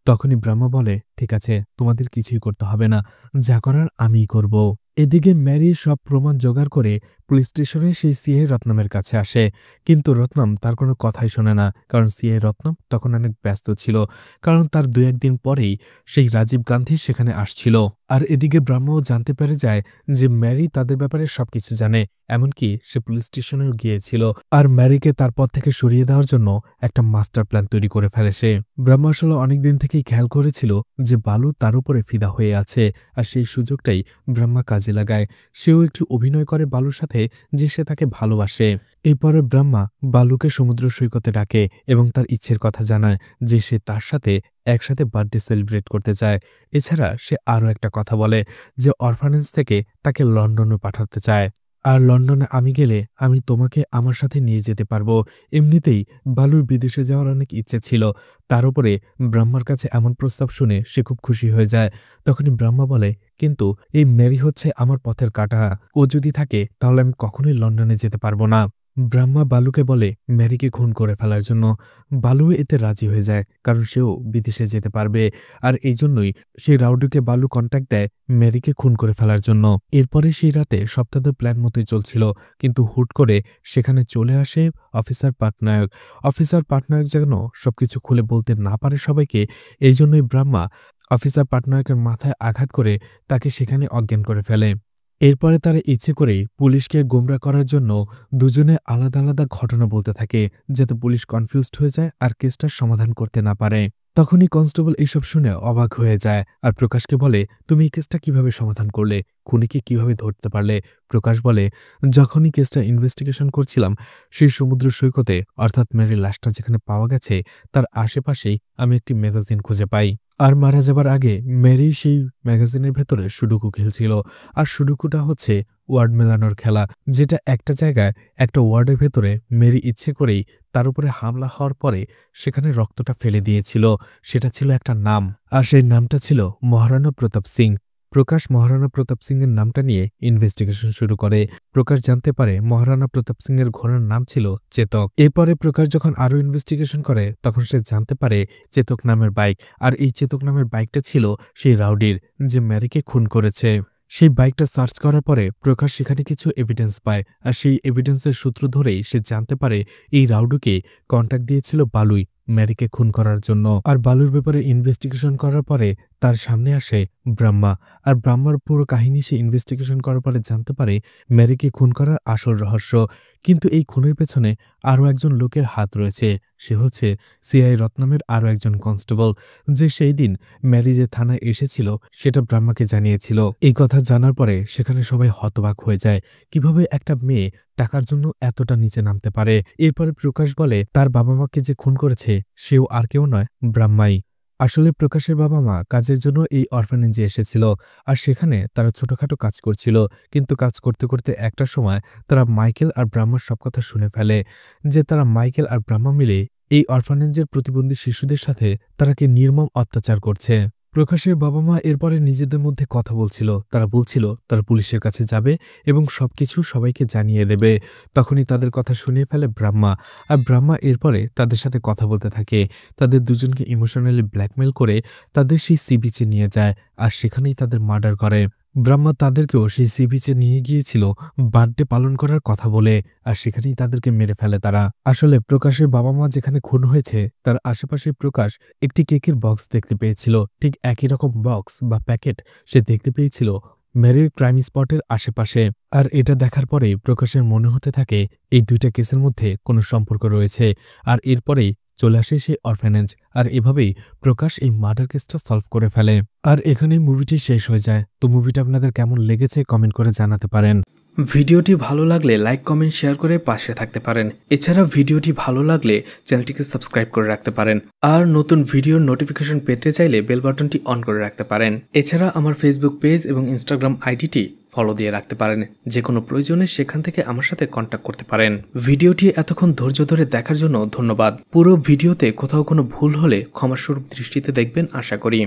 তখনই ব্রহ্মা বলে, ঠিক আছে, তোমাদের কিছুই করতে হবে না, যা করার আমিই করব। এদিকে ম্যারি সব প্রমাণ জোগাড় করে পুলিশ স্টেশনে সেই সিআই রত্নমের কাছে আসে। কিন্তু রত্নম তার কোনো কথাই শোনে না, কারণ সিআই রত্নম তখন অনেক ব্যস্ত ছিল, কারণ তার দু একদিন পরেই সেই রাজীব গান্ধী সেখানে আসছিল। আর এদিকে ব্রহ্মাও জানতে পেরে যায় যে ম্যারি তাদের ব্যাপারে সবকিছু জানে, এমনকি সে পুলিশ স্টেশনেও গিয়েছিল। আর ম্যারিকে তার পথ থেকে সরিয়ে দেওয়ার জন্য একটা মাস্টার প্ল্যান তৈরি করে ফেলে সে। ব্রহ্মা আসলে অনেকদিন থেকেই খেয়াল করেছিল যে বালু তার উপরে ফিদা হয়ে আছে, আর সেই সুযোগটাই ব্রহ্মা কাজে লাগায়। সেও একটু অভিনয় করে বালুর সাথে যে সে তাকে ভালোবাসে। এরপরে ব্রহ্মা বালুকে সমুদ্র সৈকতে ডাকে এবং তার ইচ্ছের কথা জানায় যে সে তার সাথে একসাথে বার্থডে সেলিব্রেট করতে চায়। এছাড়া সে আরও একটা কথা বলে যে অরফানেজ থেকে তাকে লন্ডনে পাঠাতে চায়, আর লন্ডনে আমি গেলে আমি তোমাকে আমার সাথে নিয়ে যেতে পারবো। এমনিতেই বালুর বিদেশে যাওয়ার অনেক ইচ্ছে ছিল, তার উপরে ব্রহ্মার কাছে এমন প্রস্তাব শুনে সে খুব খুশি হয়ে যায়। তখনই ব্রহ্মা বলে, কিন্তু এই ম্যারি হচ্ছে আমার পথের কাঁটা, ও যদি থাকে তাহলে আমি কখনোই লন্ডনে যেতে পারবো না। ব্রহ্মা বালুকে বলে ম্যারিকে খুন করে ফেলার জন্য। বালু এতে রাজি হয়ে যায়, কারণ সেও বিদেশে যেতে পারবে। আর এই জন্যই সেই রাউডিকে বালু কন্ট্যাক্ট দেয় ম্যারিকে খুন করে ফেলার জন্য। এরপরে সেই রাতে সব তাদের প্ল্যান মতোই চলছিল, কিন্তু হুট করে সেখানে চলে আসে অফিসার পাটনায়ক। অফিসার পাটনায়ক যেন সবকিছু খুলে বলতে না পারে সবাইকে, এই জন্যই ব্রহ্মা অফিসার পাটনায়কের মাথায় আঘাত করে তাকে সেখানে অজ্ঞান করে ফেলে। এরপরে তারা ইচ্ছে করেই পুলিশকে গোমরা করার জন্য দুজনে আলাদা আলাদা ঘটনা বলতে থাকে, যাতে পুলিশ কনফিউজড হয়ে যায় আর কেসটার সমাধান করতে না পারে। তখনই কনস্টেবল এইসব শুনে অবাক হয়ে যায়, আর প্রকাশকে বলে, তুমি এই কেসটা কিভাবে সমাধান করলে? খুনিকে কিভাবে ধরতে পারলে? প্রকাশ বলে, যখনই কেসটা ইনভেস্টিগেশন করছিলাম সেই সমুদ্র সৈকতে, অর্থাৎ ম্যারির লাশটা যেখানে পাওয়া গেছে তার আশেপাশেই আমি একটি ম্যাগাজিন খুঁজে পাই। আর মারা যাবার আগে ম্যারি সেই ম্যাগাজিনের ভেতরে সুডুকু খেলছিল। আর সুডুকুটা হচ্ছে ওয়ার্ড মেলানোর খেলা, যেটা একটা জায়গায় একটা ওয়ার্ডের ভেতরে মেরি ইচ্ছে করেই তার উপরে হামলা হওয়ার পরে সেখানে রক্তটা ফেলে দিয়েছিল। সেটা ছিল একটা নাম, আর সেই নামটা ছিল মহারাণা প্রতাপ সিং। প্রকাশ মহারাণা প্রতাপ সিংয়ের নামটা নিয়ে ইনভেস্টিগেশন শুরু করে। প্রকাশ জানতে পারে মহারাণা প্রতাপ সিংয়ের ঘোড়ার নাম ছিল চেতক। এরপরে প্রকাশ যখন আরও ইনভেস্টিগেশন করে তখন সে জানতে পারে চেতক নামের বাইক, আর এই চেতক নামের বাইকটা ছিল সেই রাউডির যে ম্যারিকে খুন করেছে। সেই বাইকটা সার্চ করার পরে প্রকাশ সেখানে কিছু এভিডেন্স পায়, আর সেই এভিডেন্সের সূত্র ধরেই সে জানতে পারে এই রাউডুকে কন্ট্যাক্ট দিয়েছিল বালুই ম্যারিকে খুন করার জন্য। আর বালুর ব্যাপারে ইনভেস্টিগেশন করার পরে তার সামনে আসে ব্রহ্মা, আর ব্রহ্মার পুরো কাহিনী সে ইনভেস্টিগেশন করার পরে জানতে পারে ম্যারিকে খুন করার আসল রহস্য। কিন্তু এই খুনের পেছনে আরও একজন লোকের হাত রয়েছে, সে হচ্ছে সিআই রত্নামের আরও একজন কনস্টেবল, যে সেই দিন ম্যারি যে থানায় এসেছিল সেটা ব্রহ্মাকে জানিয়েছিল। এই কথা জানার পরে সেখানে সবাই হতবাক হয়ে যায়, কিভাবে একটা মেয়ে টাকার জন্য এতটা নিচে নামতে পারে। এরপরে প্রকাশ বলে তার বাবা মাকে যে খুন করেছে সেও আর কেউ নয়, ব্রহ্মাই। আসলে প্রকাশের বাবা মা কাজের জন্য এই অরফানেজে এসেছিল, আর সেখানে তারা ছোটখাটো কাজ করছিল। কিন্তু কাজ করতে করতে একটা সময় তারা মাইকেল আর ব্রহ্মার সব কথা শুনে ফেলে, যে তারা মাইকেল আর ব্রহ্মা মিলে এই অরফানেজের প্রতিবন্ধী শিশুদের সাথে তারাকে নির্মম অত্যাচার করছে। প্রকাশের বাবা মা এরপরে নিজেদের মধ্যে কথা বলছিল, তারা বলছিল তারা পুলিশের কাছে যাবে এবং সবকিছু সবাইকে জানিয়ে দেবে। তখনই তাদের কথা শুনিয়ে ফেলে ব্রহ্মা, আর ব্রহ্মা এরপরে তাদের সাথে কথা বলতে থাকে, তাদের দুজনকে ইমোশনালি ব্ল্যাকমেল করে তাদের সেই সি বিচে নিয়ে যায়, আর সেখানেই তাদের মার্ডার করে। ব্রহ্মা তাদেরকেও সেই সি বিচে নিয়ে গিয়েছিল বার্থডে পালন করার কথা বলে, আর সেখানেই তাদেরকে মেরে ফেলে তারা। আসলে প্রকাশের বাবা মা যেখানে খুন হয়েছে তার আশেপাশে প্রকাশ একটি কেকের বক্স দেখতে পেয়েছিল, ঠিক একই রকম বক্স বা প্যাকেট সে দেখতে পেয়েছিল ম্যারির ক্রাইম স্পটের আশেপাশে। আর এটা দেখার পরেই প্রকাশের মনে হতে থাকে এই দুইটা কেসের মধ্যে কোনো সম্পর্ক রয়েছে, আর এরপরেই চলে আসে সেই অরফানেজ। আর এভাবেই প্রকাশ এই মার্ডার কেসটা সলভ করে ফেলে। আর এখানেই মুভিটি শেষ হয়ে যায়। তো মুভিটা আপনাদের কেমন লেগেছে কমেন্ট করে জানাতে পারেন। ভিডিওটি ভালো লাগলে লাইক কমেন্ট শেয়ার করে পাশে থাকতে পারেন। এছাড়া ভিডিওটি ভালো লাগলে চ্যানেলটিকে সাবস্ক্রাইব করে রাখতে পারেন, আর নতুন ভিডিওর নোটিফিকেশন পেতে চাইলে বেল বাটনটি অন করে রাখতে পারেন। এছাড়া আমার ফেসবুক পেজ এবং ইনস্টাগ্রাম আইডিটি ফলো দিয়ে রাখতে পারেন, যে কোনো প্রয়োজনে সেখান থেকে আমার সাথে কন্ট্যাক্ট করতে পারেন। ভিডিওটি এতক্ষণ ধৈর্য ধরে দেখার জন্য ধন্যবাদ। পুরো ভিডিওতে কোথাও কোনো ভুল হলে ক্ষমাস্বরূপ দৃষ্টিতে দেখবেন আশা করি।